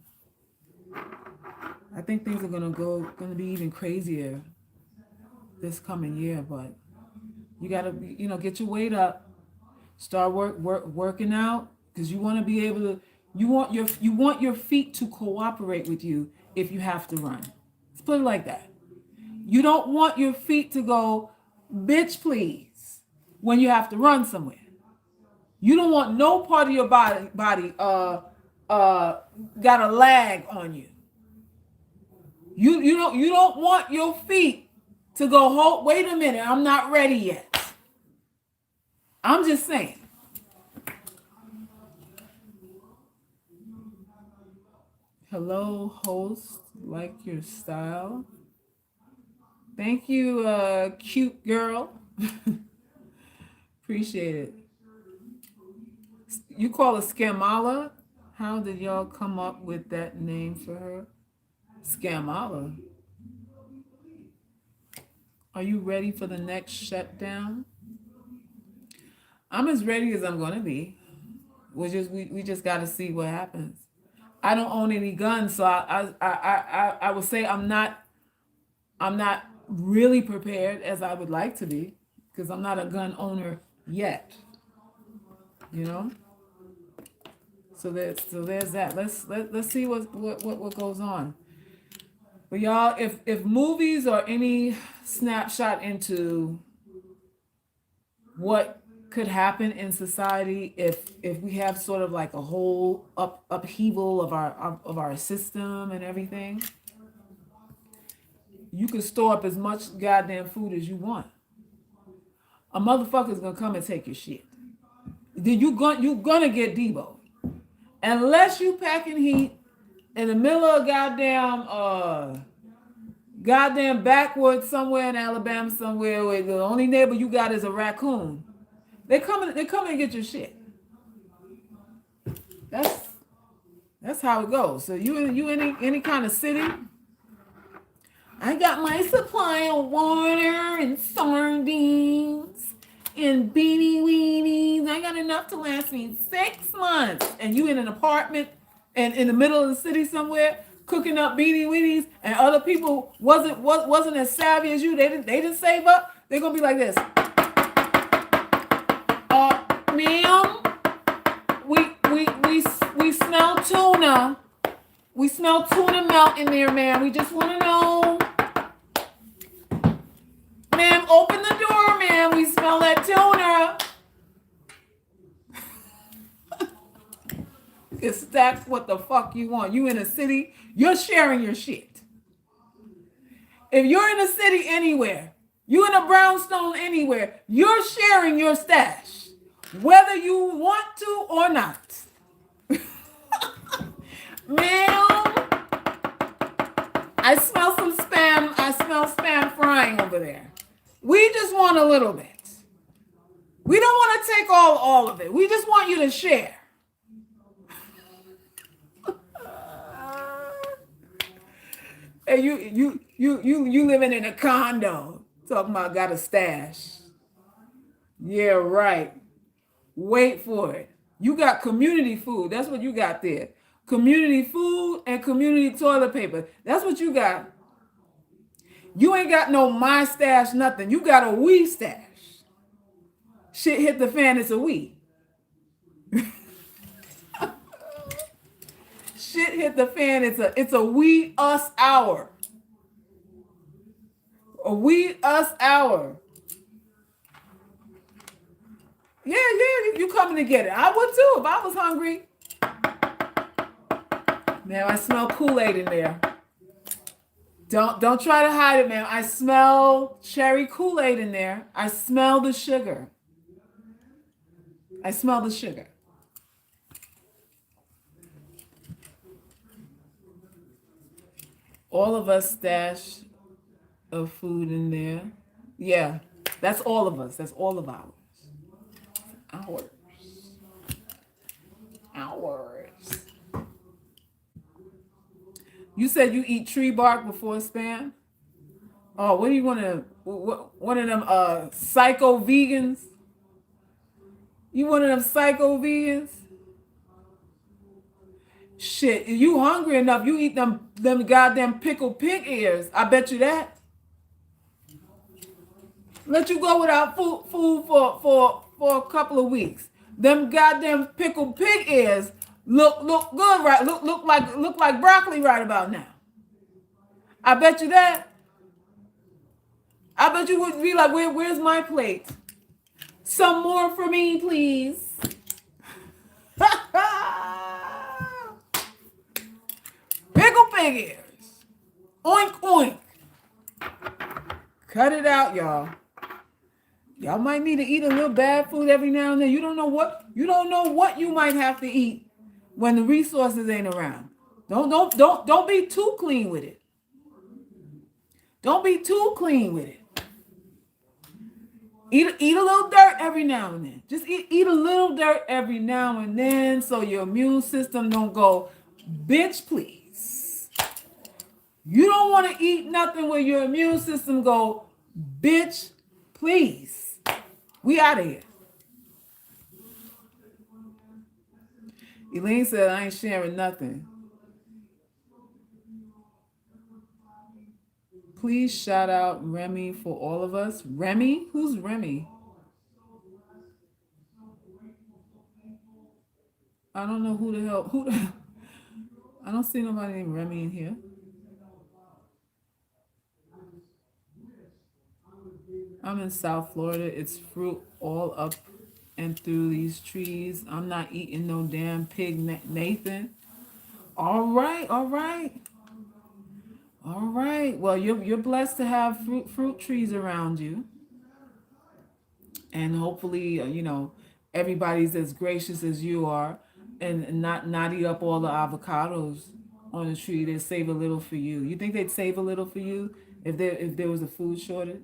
I think things are gonna be even crazier this coming year, but you gotta get your weight up, start working out, because you want to be able to. You want your feet to cooperate with you if you have to run. Let's put it like that. You don't want your feet to go, bitch, please, when you have to run somewhere. You don't want no part of your body got a lag on you. You don't want your feet to go, hold, wait a minute, I'm not ready yet. I'm just saying. Hello, host, like your style. Thank you, cute girl. Appreciate it. You call her Scamala? How did y'all come up with that name for her? Scamala. Are you ready for the next shutdown? I'm as ready as I'm gonna be. We just got to see what happens. I don't own any guns, so I would say I'm not really prepared as I would like to be, because I'm not a gun owner yet. You know. So there's that. Let's see what goes on. But y'all, if movies are any snapshot into what could happen in society if we have sort of like a whole upheaval of our system and everything, you can store up as much goddamn food as you want. A motherfucker's gonna come and take your shit. Then you gonna get Debo. Unless you packing heat in the middle of goddamn backwoods somewhere in Alabama somewhere where the only neighbor you got is a raccoon. They come and get your shit. That's how it goes. So you any kind of city, I got my supply of water and sardines and beanie weenies. I got enough to last me 6 months. And you in an apartment and in the middle of the city somewhere cooking up beanie weenies, and other people wasn't as savvy as you. They didn't save up. They're gonna be like this. Ma'am, we smell tuna. We smell tuna melt in there, ma'am. We just want to know. Ma'am, open the door, ma'am. We smell that tuna. Because that's what the fuck you want. You in a city, you're sharing your shit. If you're in a city anywhere, you in a brownstone anywhere, you're sharing your stash, whether you want to or not. Ma'am, I smell some spam. I smell spam frying over there. We just want a little bit. We don't want to take all of it. We just want you to share. And you living in a condo, talking about got a stash. Yeah, right. Wait for it. You got community food. That's what you got there. Community food and community toilet paper. That's what you got. You ain't got no my stash, nothing. You got a we stash. Shit hit the fan, it's a we. shit hit the fan, it's a we us hour. A we us hour. Yeah, yeah, you coming to get it. I would too if I was hungry. Man, I smell Kool-Aid in there. Don't try to hide it, man. I smell cherry Kool-Aid in there. I smell the sugar. I smell the sugar. All of us stash of food in there. Yeah, that's all of us. That's all of ours. Ours. Ours. You said you eat tree bark before spam? Oh, what do you want to? One of them psycho vegans? You one of them psycho vegans? Shit, you hungry enough? You eat them goddamn pickled pig ears? I bet you that. Let you go without food for a couple of weeks. Them goddamn pickled pig ears look good, right? Look like broccoli right about now. I bet you that. I bet you would be like, where's my plate? Some more for me, please. Pickle pig ears. Oink oink. Cut it out, y'all. Y'all might need to eat a little bad food every now and then. You don't know what you might have to eat when the resources ain't around. Don't be too clean with it. Don't be too clean with it. Eat a little dirt every now and then. Just eat a little dirt every now and then so your immune system don't go, bitch, please. You don't want to eat nothing where your immune system go, bitch, please. We out of here. Elaine said, I ain't sharing nothing. Please shout out Remy for all of us. Remy? Who's Remy? I don't know who the hell. I don't see nobody named Remy in here. I'm in South Florida. It's fruit all up and through these trees. I'm not eating no damn pig, Nathan. All right, all right. All right. Well, you're blessed to have fruit trees around you. And hopefully, everybody's as gracious as you are and not eat up all the avocados on the tree. They save a little for you. You think they'd save a little for you if there was a food shortage?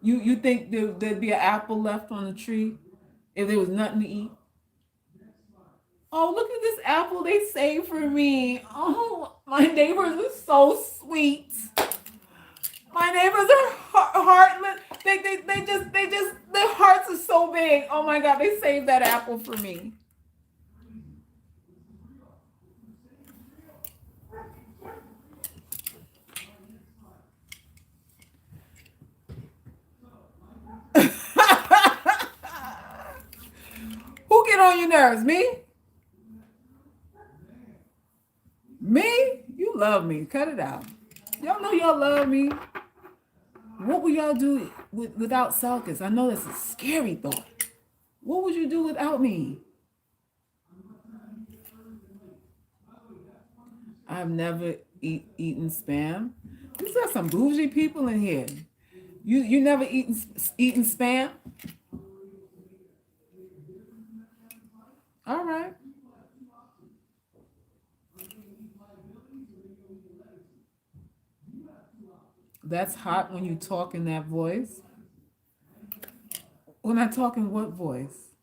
You think there'd be an apple left on the tree if there was nothing to eat? Oh, look at this apple they saved for me. Oh, my neighbors are so sweet. My neighbors are heartless. They just their hearts are so big. Oh my God, they saved that apple for me. Who get on your nerves? Me? Me? You love me. Cut it out. Y'all know y'all love me. What would y'all do without Salkus? I know that's a scary thought. What would you do without me? I've never eaten spam. There's got some bougie people in here. You never eaten spam? All right. That's hot when you talk in that voice. When I talk in what voice?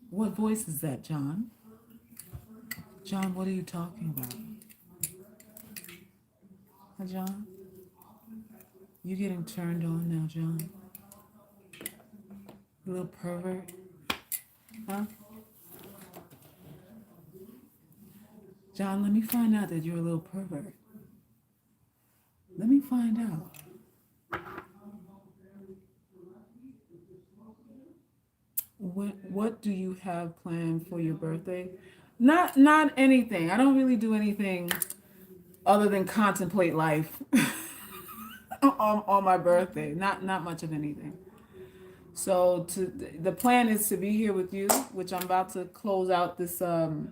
What voice is that, John? John, what are you talking about? Huh, John? You getting turned on now, John? You little pervert? Huh? John, let me find out that you're a little pervert. Let me find out. What do you have planned for your birthday? Not anything. I don't really do anything other than contemplate life on my birthday. Not much of anything. So the plan is to be here with you, which I'm about to close out this live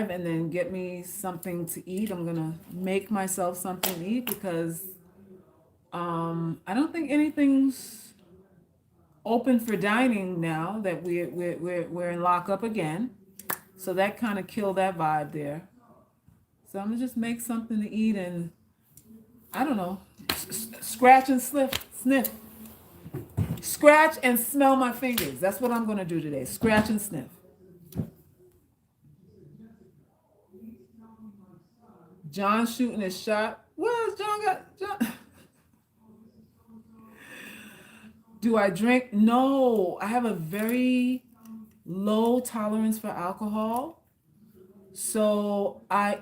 and then get me something to eat. I'm gonna make myself something to eat because I don't think anything's open for dining now that we're in lockup again. So that kind of killed that vibe there. So I'm gonna just make something to eat and I don't know, scratch and sniff, scratch and smell my fingers. That's what I'm gonna do today. Scratch and sniff. John shooting his shot. What has John got? John. Do I drink? No, I have a very low tolerance for alcohol. So I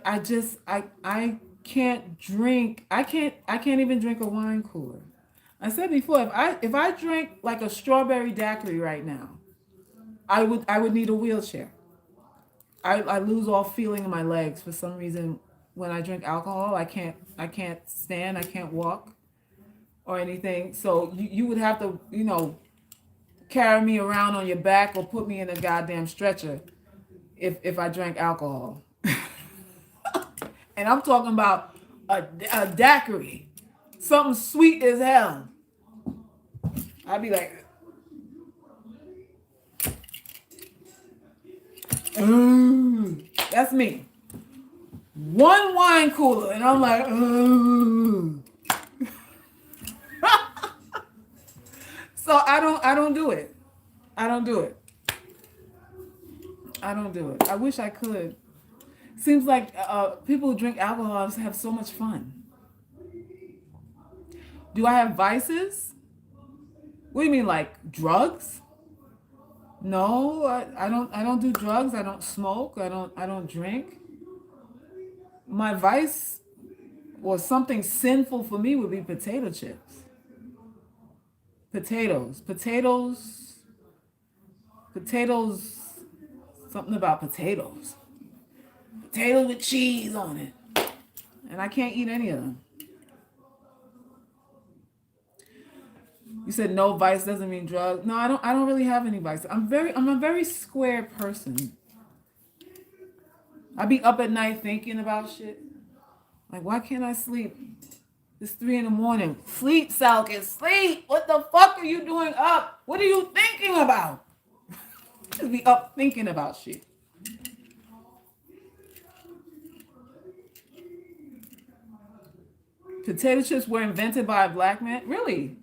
can't drink. I can't even drink a wine cooler. I said before, if I drink like a strawberry daiquiri right now, I would need a wheelchair. I lose all feeling in my legs for some reason when I drink alcohol. I can't stand. I can't walk or anything. So you would have to carry me around on your back or put me in a goddamn stretcher if I drank alcohol. And I'm talking about a daiquiri, something sweet as hell. I'd be like, that's me. One wine cooler, and I'm like, so I don't do it. I don't do it. I don't do it. I wish I could. Seems like people who drink alcohol have so much fun. Do I have vices? What do you mean, like drugs? No, I don't. I don't do drugs. I don't smoke. I don't drink. My vice or something sinful for me would be potato chips. Potatoes. Something about potatoes. Potatoes with cheese on it, and I can't eat any of them. You said no vice doesn't mean drugs. No, I don't. I don't really have any vice. I'm a very square person. I be up at night thinking about shit. Like, why can't I sleep? It's 3 a.m. Sleep, Salkis, sleep. What the fuck are you doing up? What are you thinking about? Just be up thinking about shit. Potato chips were invented by a black man? Really?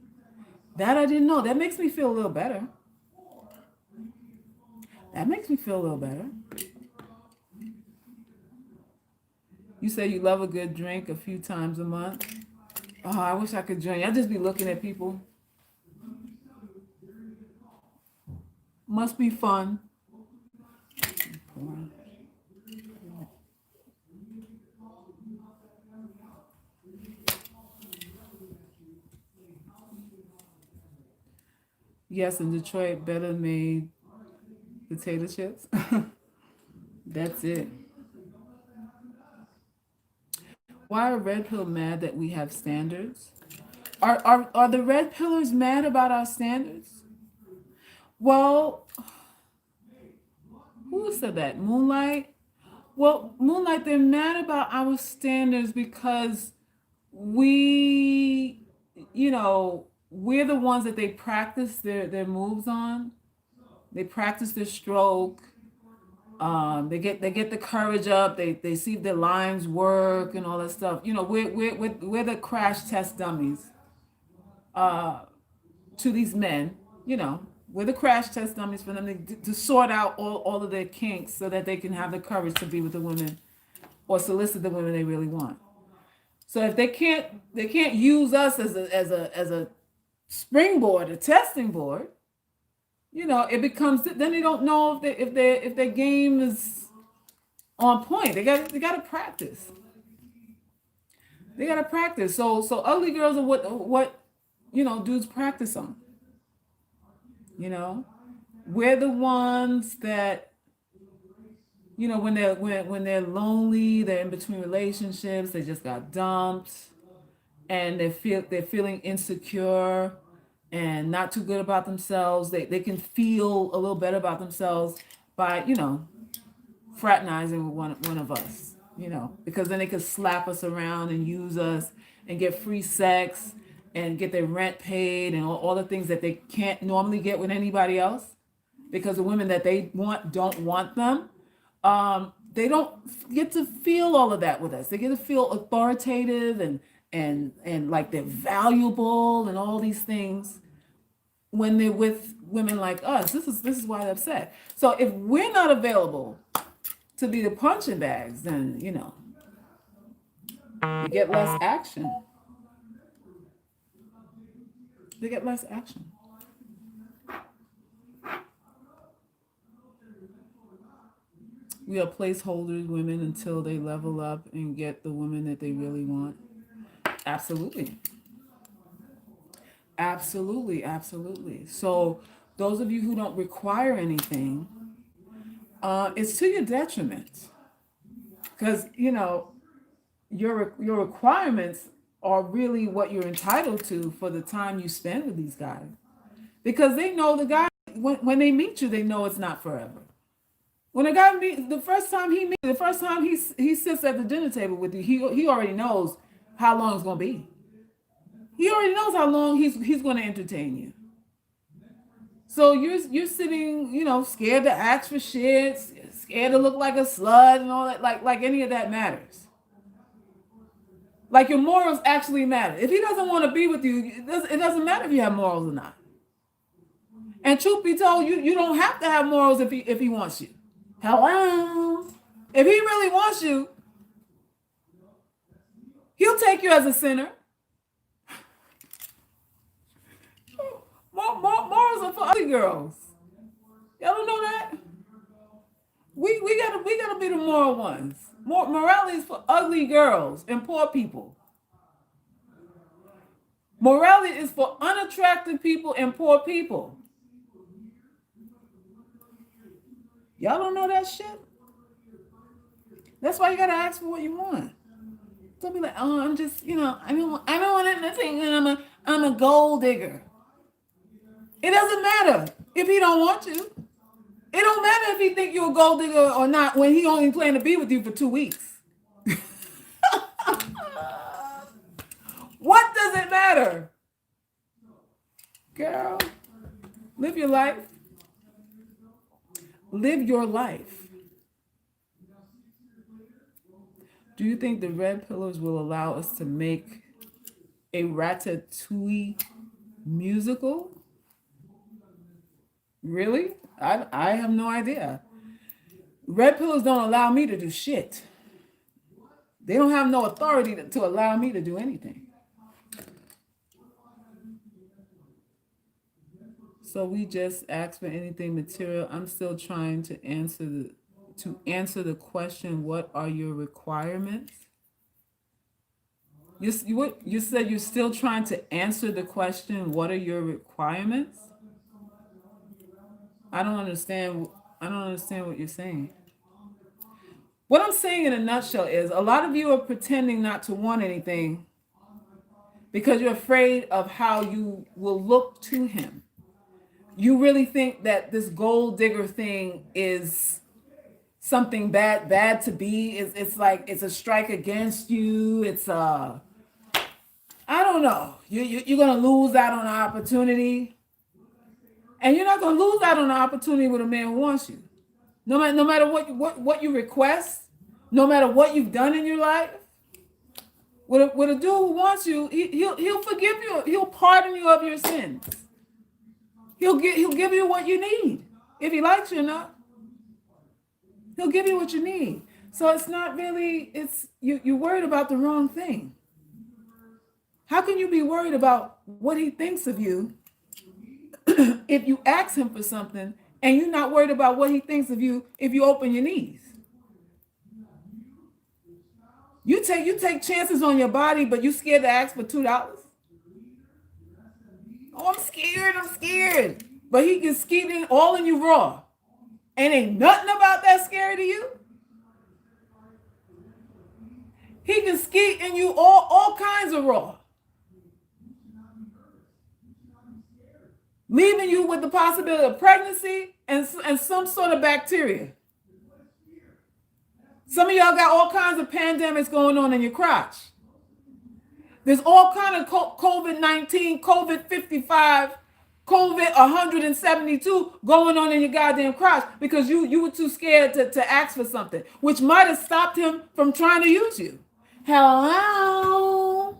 That I didn't know. That makes me feel a little better. That makes me feel a little better. You say you love a good drink a few times a month. Oh, I wish I could join you. I just be looking at people. Must be fun. Yes, in Detroit, better made potato chips. That's it. Why are red pill mad that we have standards? Are the red pillars mad about our standards? Well, who said that? Moonlight? Well, Moonlight, they're mad about our standards because we, we're the ones that they practice their moves on. They practice their stroke. They get the courage up. They see if their lines work and all that stuff. We're the crash test dummies to these men. We're the crash test dummies for them to sort out all of their kinks so that they can have the courage to be with the women or solicit the women they really want. So if they can't use us as a springboard, a testing board, it becomes, then they don't know if their game is on point. They got to practice. They got to practice. So ugly girls are what dudes practice on. We're the ones that When they're lonely, they're in between relationships, they just got dumped, and they're feeling insecure and not too good about themselves. They can feel a little better about themselves by, fraternizing with one of us, because then they could slap us around and use us and get free sex and get their rent paid and all the things that they can't normally get with anybody else, because the women that they want don't want them. They don't get to feel all of that with us. They get to feel authoritative and like they're valuable and all these things when they're with women like us. This is why they're upset. So if we're not available to be the punching bags, then you get less action. They get less action. We are placeholders, women, until they level up and get the woman that they really want. Absolutely. Absolutely. Absolutely. So, those of you who don't require anything, it's to your detriment. Because, your requirements are really what you're entitled to for the time you spend with these guys. Because they know the guy, when they meet you, they know it's not forever. When a guy meet the first time he sits at the dinner table with you, he already knows how long it's gonna be. He already knows how long he's gonna entertain you. So you're sitting, scared to ask for shit, scared to look like a slut and all that, like any of that matters. Like your morals actually matter. If he doesn't want to be with you, it doesn't matter if you have morals or not. And truth be told, you don't have to have morals if he wants you. Hello. If he really wants you, he'll take you as a sinner. Morals are for ugly girls. Y'all don't know that? We gotta be the moral ones. Morality is for ugly girls and poor people. Morality is for unattractive people and poor people. Y'all don't know that shit? That's why you gotta ask for what you want. Don't be like, oh, I'm just, I don't want anything, and I'm a gold digger. It doesn't matter if he don't want you. It don't matter if he think you're a gold digger or not when he only plan to be with you for 2 weeks. What does it matter? Girl, live your life. Live your life. Do you think the red pillars will allow us to make a Ratatouille musical? Really? I have no idea. Red pillars don't allow me to do shit. They don't have no authority to allow me to do anything. So we just ask for anything material. I'm still trying to answer the question, what are your requirements? You said you're still trying to answer the question, what are your requirements? I don't understand. I don't understand what you're saying. What I'm saying in a nutshell is a lot of you are pretending not to want anything because you're afraid of how you will look to him. You really think that this gold digger thing is something bad to be. It's like it's a strike against you. It's I don't know. You're gonna lose out on an opportunity, and you're not gonna lose out on an opportunity with a man who wants you. No matter what you request, no matter what you've done in your life, with a dude who wants you, he'll forgive you. He'll pardon you of your sins. He'll give you what you need. If he likes you or not, he'll give you what you need. So it's not really, it's you're worried about the wrong thing. How can you be worried about what he thinks of you if you ask him for something and you're not worried about what he thinks of you if you open your knees? You take chances on your body, but you scared to ask for $2. Oh, I'm scared. But he can skeet in all in you raw. And ain't nothing about that scary to you. He can skeet in you all kinds of raw, leaving you with the possibility of pregnancy and some sort of bacteria. Some of y'all got all kinds of pandemics going on in your crotch. There's all kind of COVID-19, COVID-55, COVID 172 going on in your goddamn crotch because you were too scared to ask for something, which might have stopped him from trying to use you. Hello?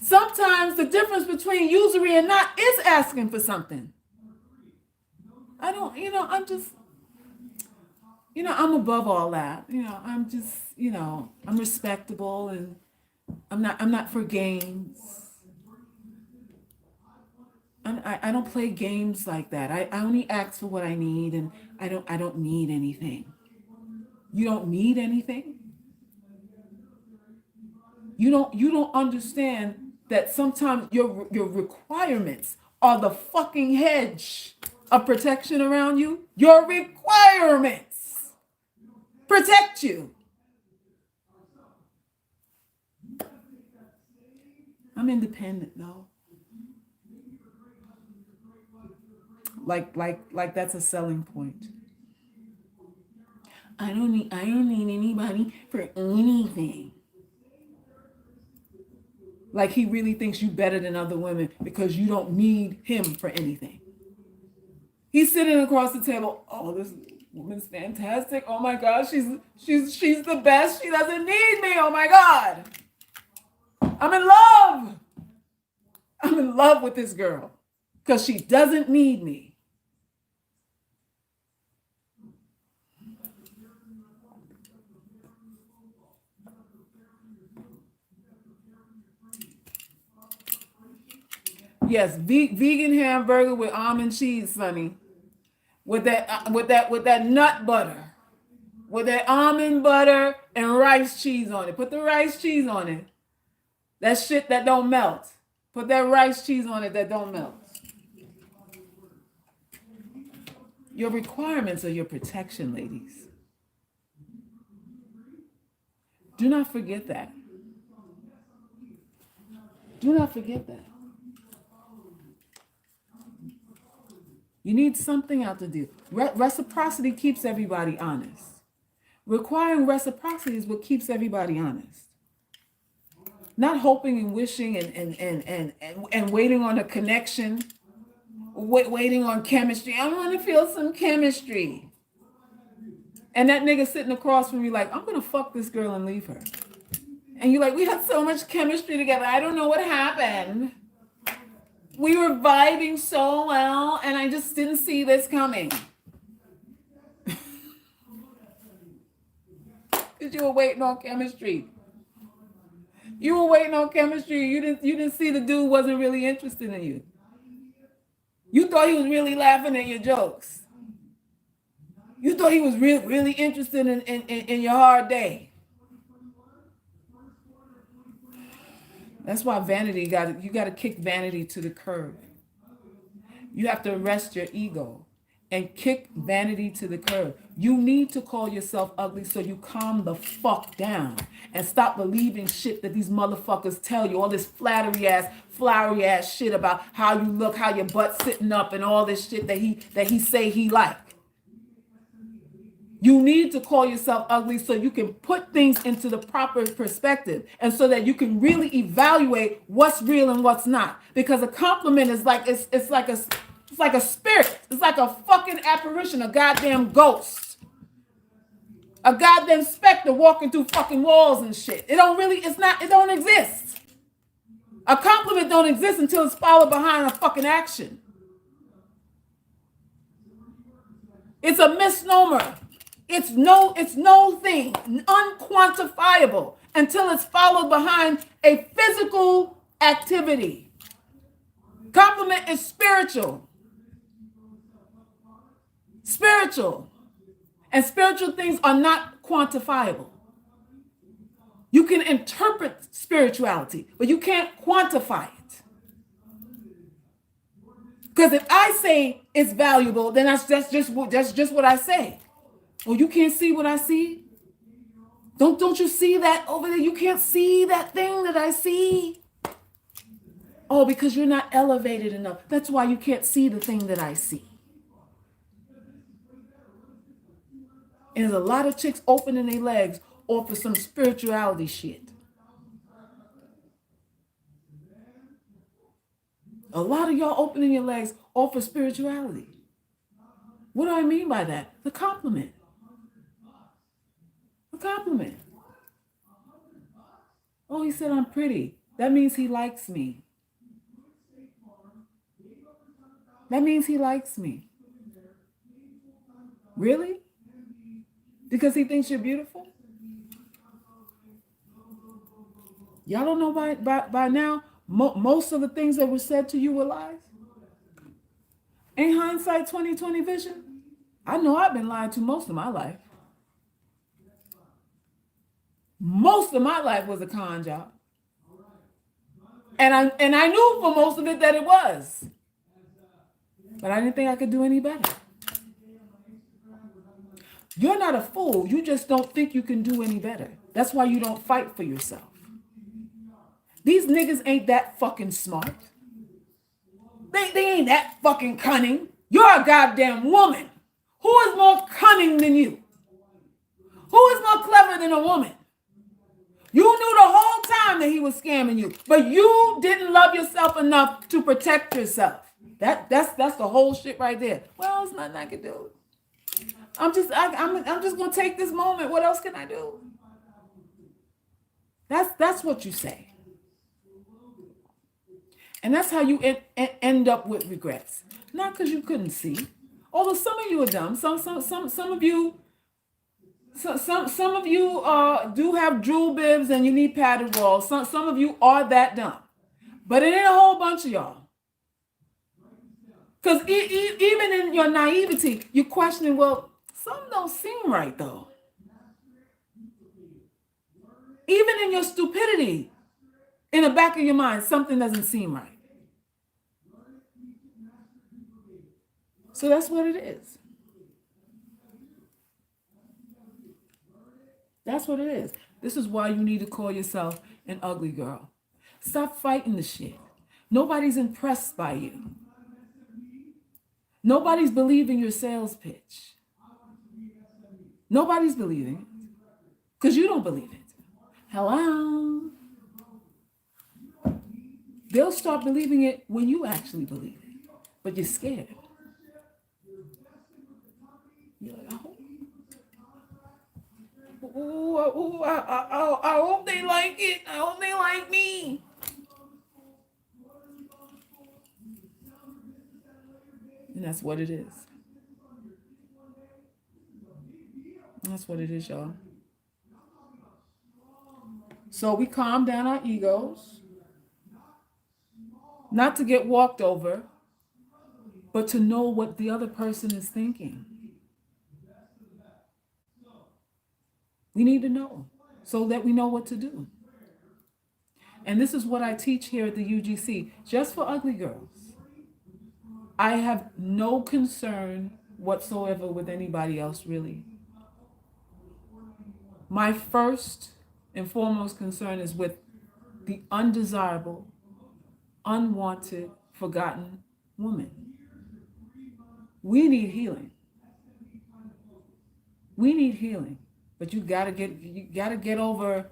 Sometimes the difference between usury and not is asking for something. I'm just, I'm above all that. I'm just, I'm respectable and I'm not for games. I don't play games like that. I only ask for what I need, and I don't need anything. You don't need anything? You don't understand that sometimes your requirements are the fucking hedge of protection around you. Your requirements protect you. I'm independent though. Like that's a selling point. I don't need anybody for anything. Like he really thinks you better than other women because you don't need him for anything. He's sitting across the table. Oh, this woman's fantastic. Oh my God, she's the best. She doesn't need me. Oh my God. I'm in love. I'm in love with this girl because she doesn't need me. Yes, vegan hamburger with almond cheese, Sonny. With that nut butter. With that almond butter and rice cheese on it. Put the rice cheese on it. That shit that don't melt. Put that rice cheese on it that don't melt. Your requirements are your protection, ladies. Do not forget that. Do not forget that. You need something out to do. Reciprocity keeps everybody honest. Requiring reciprocity is what keeps everybody honest. Not hoping and wishing and waiting on a connection, waiting on chemistry. I want to feel some chemistry. And that nigga sitting across from you like, I'm going to fuck this girl and leave her. And you're like, we had so much chemistry together. I don't know what happened. We were vibing so well, and I just didn't see this coming. Because you were waiting on chemistry. You were waiting on chemistry. You didn't see the dude wasn't really interested in you. You thought he was really laughing at your jokes. You thought he was really interested in your hard day. That's why vanity you got to kick vanity to the curb. You have to arrest your ego and kick vanity to the curb. You need to call yourself ugly so you calm the fuck down and stop believing shit that these motherfuckers tell you, all this flowery ass shit about how you look, how your butt's sitting up, and all this shit that he say he like. You need to call yourself ugly so you can put things into the proper perspective and so that you can really evaluate what's real and what's not. Because a compliment is like it's like a spirit. It's like a fucking apparition, a goddamn ghost. A goddamn specter walking through fucking walls and shit. It don't exist. A compliment don't exist until it's followed behind a fucking action. It's a misnomer. It's no thing, unquantifiable, until it's followed behind a physical activity. Compliment is spiritual. Spiritual. And spiritual things are not quantifiable. You can interpret spirituality, but you can't quantify it. Because if I say it's valuable, then that's just what I say. Well, you can't see what I see? Don't you see that over there? You can't see that thing that I see. Oh, because you're not elevated enough. That's why you can't see the thing that I see. And there's a lot of chicks opening their legs off of some spirituality shit. A lot of y'all opening your legs off of spirituality. What do I mean by that? The compliment. The compliment. Oh, he said I'm pretty. That means he likes me. That means he likes me. Really? Because he thinks you're beautiful? Y'all don't know by now, most of the things that were said to you were lies? Ain't hindsight 20/20 vision? I know I've been lied to most of my life. Most of my life was a con job. And I knew for most of it that it was. But I didn't think I could do any better. You're not a fool. You just don't think you can do any better. That's why you don't fight for yourself. These niggas ain't that fucking smart. They ain't that fucking cunning. You're a goddamn woman. Who is more cunning than you? Who is more clever than a woman? You knew the whole time that he was scamming you, but you didn't love yourself enough to protect yourself. That's the whole shit right there. Well, it's nothing I can do. I'm just gonna take this moment. What else can I do? That's what you say. And that's how you end up with regrets. Not because you couldn't see. Although some of you are dumb. Some of you some of you do have drool bibs and you need padded walls. Some of you are that dumb. But it ain't a whole bunch of y'all. Because even in your naivety, you're questioning, well, something don't seem right though. Even in your stupidity, in the back of your mind, something doesn't seem right. So that's what it is. That's what it is. This is why you need to call yourself an ugly girl. Stop fighting the shit. Nobody's impressed by you. Nobody's believing your sales pitch. Nobody's believing it. Because you don't believe it. Hello? They'll start believing it when you actually believe it. But you're scared. You're like, I hope they like it. I hope they like me. And that's what it is. That's what it is, y'all. So we calm down our egos. Not to get walked over, but to know what the other person is thinking. We need to know so that we know what to do. And this is what I teach here at the UGC, just for ugly girls. I have no concern whatsoever with anybody else, really. My first and foremost concern is with the undesirable, unwanted, forgotten woman. We need healing. We need healing. But you gotta get over,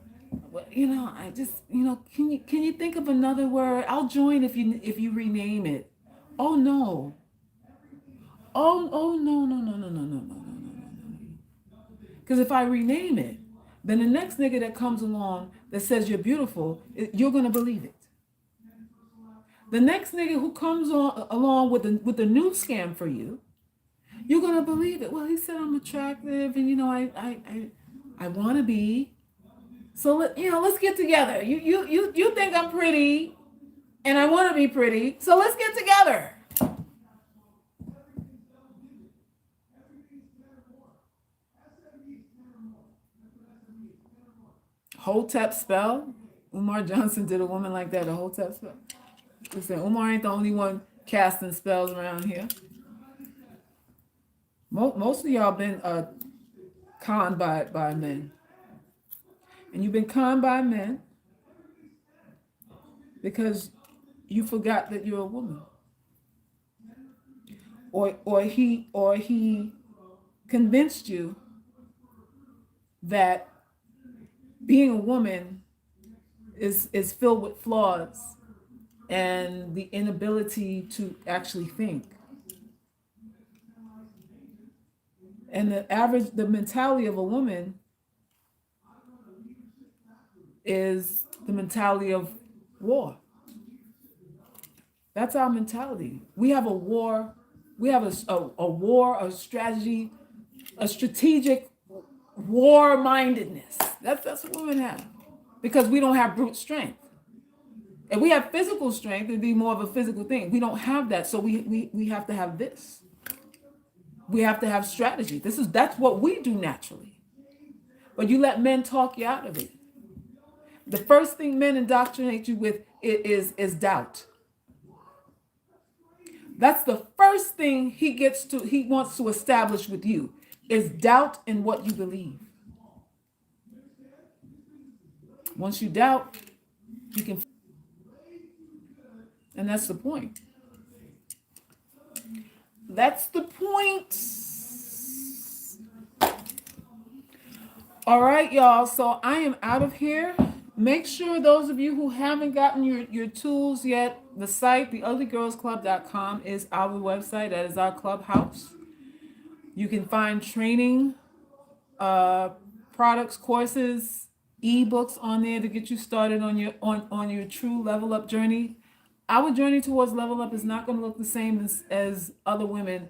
I just, can you think of another word? I'll join if you rename it. Oh no. Oh no. Because if I rename it, then the next nigga that comes along that says you're beautiful, you're gonna believe it. The next nigga who comes along with the new scam for you, you're gonna believe it. Well, he said I'm attractive, and I want to be. So let's get together. You think I'm pretty, and I want to be pretty. So let's get together. Hotep spell. Umar Johnson did a woman like that. A Hotep spell. Listen, Umar ain't the only one casting spells around here. Most of y'all been conned by men. and you've been conned by men because you forgot that you're a woman, or he convinced you that being a woman is filled with flaws and the inability to actually think. And the mentality of a woman is the mentality of war. That's our mentality. We have a war. We have a war, a strategy, a strategic war mindedness. That's what women have, because we don't have brute strength. If we have physical strength, it'd be more of a physical thing. We don't have that, so we have to have this. We have to have strategy. That's what we do naturally. But you let men talk you out of it. The first thing men indoctrinate you with is doubt. That's the first thing he wants to establish with you is doubt in what you believe. Once you doubt, you can, and that's the point. That's the point. All right, y'all. So I am out of here. Make sure those of you who haven't gotten your tools yet, the site, theuglygirlsclub.com, is our website. That is our clubhouse. You can find training, products, courses, ebooks on there to get you started on your true level up journey. Our journey towards level up is not going to look the same as other women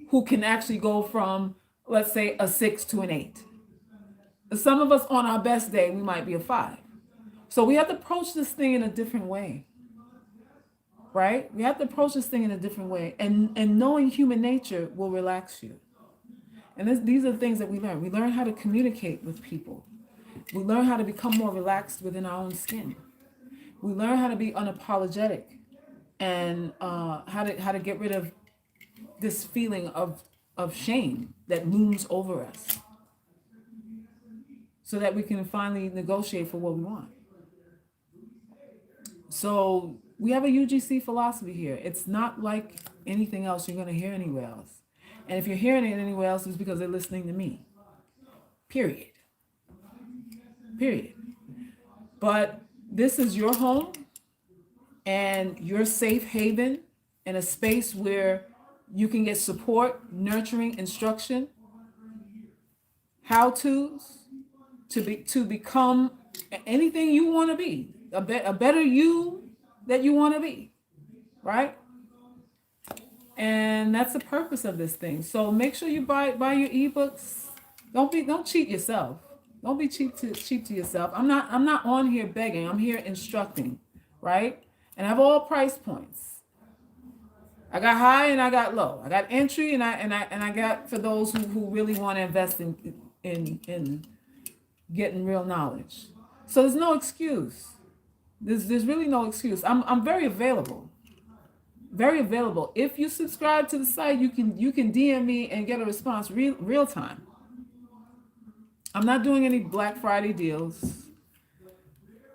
who can actually go from, let's say, a 6 to an 8. Some of us on our best day, we might be a 5. So we have to approach this thing in a different way, right? We have to approach this thing in a different way. And knowing human nature will relax you. And these are the things that we learn. We learn how to communicate with people. We learn how to become more relaxed within our own skin. We learn how to be unapologetic and how to get rid of this feeling of shame that looms over us, so that we can finally negotiate for what we want. So we have a UGC philosophy here. It's not like anything else you're going to hear anywhere else. And if you're hearing it anywhere else, it's because they're listening to me. Period. But this is your home and your safe haven, and a space where you can get support, nurturing, instruction, how-tos to become anything you want to be, a better you that you want to be, right? And that's the purpose of this thing. So make sure you buy your ebooks. Don't cheat yourself. Don't be cheap to yourself. I'm not on here begging. I'm here instructing, right? And I have all price points. I got high and I got low. I got entry and I got for those who really want to invest in getting real knowledge. So there's no excuse. There's really no excuse. I'm very available. Very available. If you subscribe to the site, you can DM me and get a response real time. I'm not doing any Black Friday deals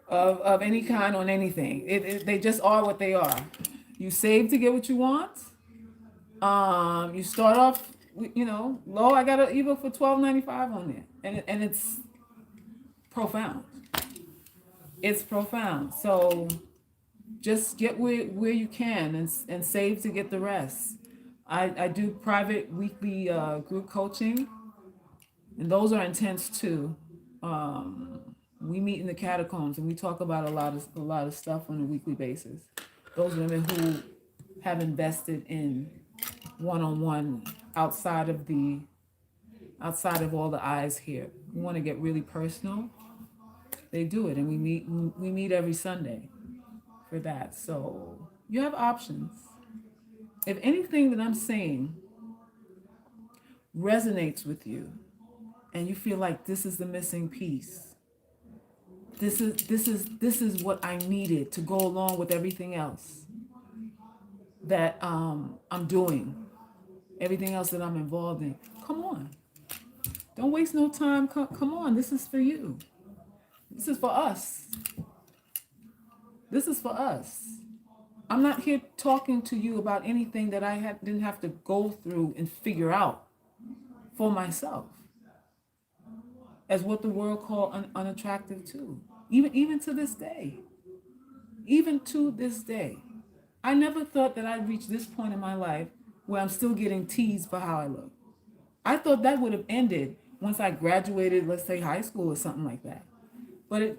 of any kind on anything. They just are what they are. You save to get what you want. You start off, low. I got an ebook for $12.95 on there, and it's profound. It's profound. So just get where you can and save to get the rest. I do private weekly group coaching, and those are intense too. We meet in the catacombs and we talk about a lot of stuff on a weekly basis. Those women who have invested in one-on-one outside of all the eyes here. We want to get really personal. They do it, and we meet every Sunday for that. So you have options. If anything that I'm saying resonates with you and you feel like this is the missing piece, this is what I needed to go along with everything else that I'm doing, everything else that I'm involved in, come on. Don't waste no time. Come on, this is for you. This is for us. This is for us. I'm not here talking to you about anything that didn't have to go through and figure out for myself, as what the world called unattractive too. Even to this day. Even to this day. I never thought that I'd reach this point in my life where I'm still getting teased for how I look. I thought that would have ended once I graduated, let's say high school or something like that. But it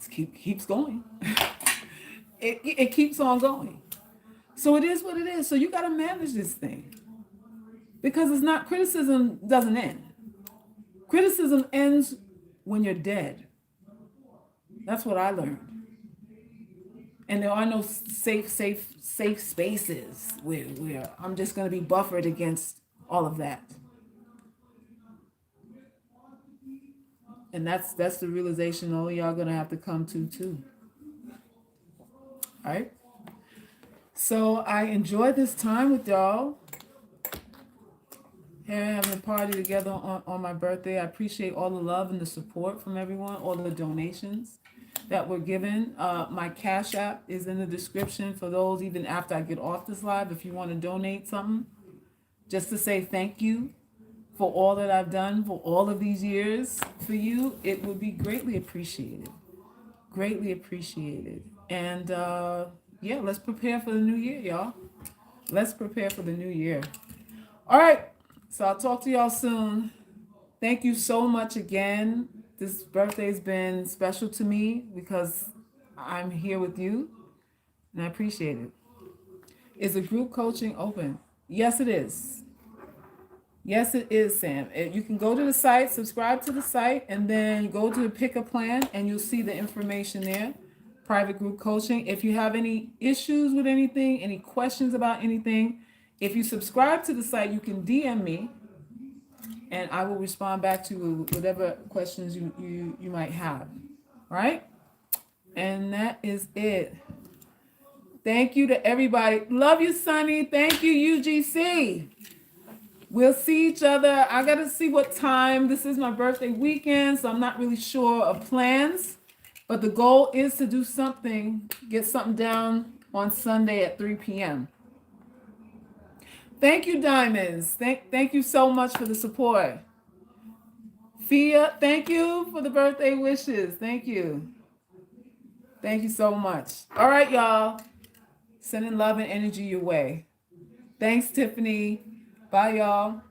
keeps going. It keeps on going. So it is what it is. So you got to manage this thing. Because it's not, criticism doesn't end. Criticism ends when you're dead. That's what I learned. And there are no safe spaces where I'm just going to be buffered against all of that. And that's the realization all y'all going to have to come to too. All right? So I enjoyed this time with y'all. Here having a party together on my birthday. I appreciate all the love and the support from everyone, all the donations that were given. My Cash App is in the description for those even after I get off this live. If you want to donate something, just to say thank you for all that I've done for all of these years for you, it would be greatly appreciated. Greatly appreciated. And yeah, let's prepare for the new year, y'all. Let's prepare for the new year. All right. So I'll talk to y'all soon. Thank you so much again. This birthday's been special to me because I'm here with you and I appreciate it. Is the group coaching open? Yes, it is. Yes, it is, Sam. You can go to the site, subscribe to the site, and then go to the pick a plan and you'll see the information there. Private group coaching. If you have any issues with anything, any questions about anything, if you subscribe to the site, you can DM me and I will respond back to whatever questions you might have. All right? And that is it. Thank you to everybody. Love you, Sonny. Thank you, UGC. We'll see each other. I got to see what time. This is my birthday weekend, so I'm not really sure of plans. But the goal is to do something, get something down on Sunday at 3 p.m. Thank you, Diamonds. Thank you so much for the support. Fia, thank you for the birthday wishes. Thank you. Thank you so much. All right, y'all. Sending love and energy your way. Thanks, Tiffany. Bye, y'all.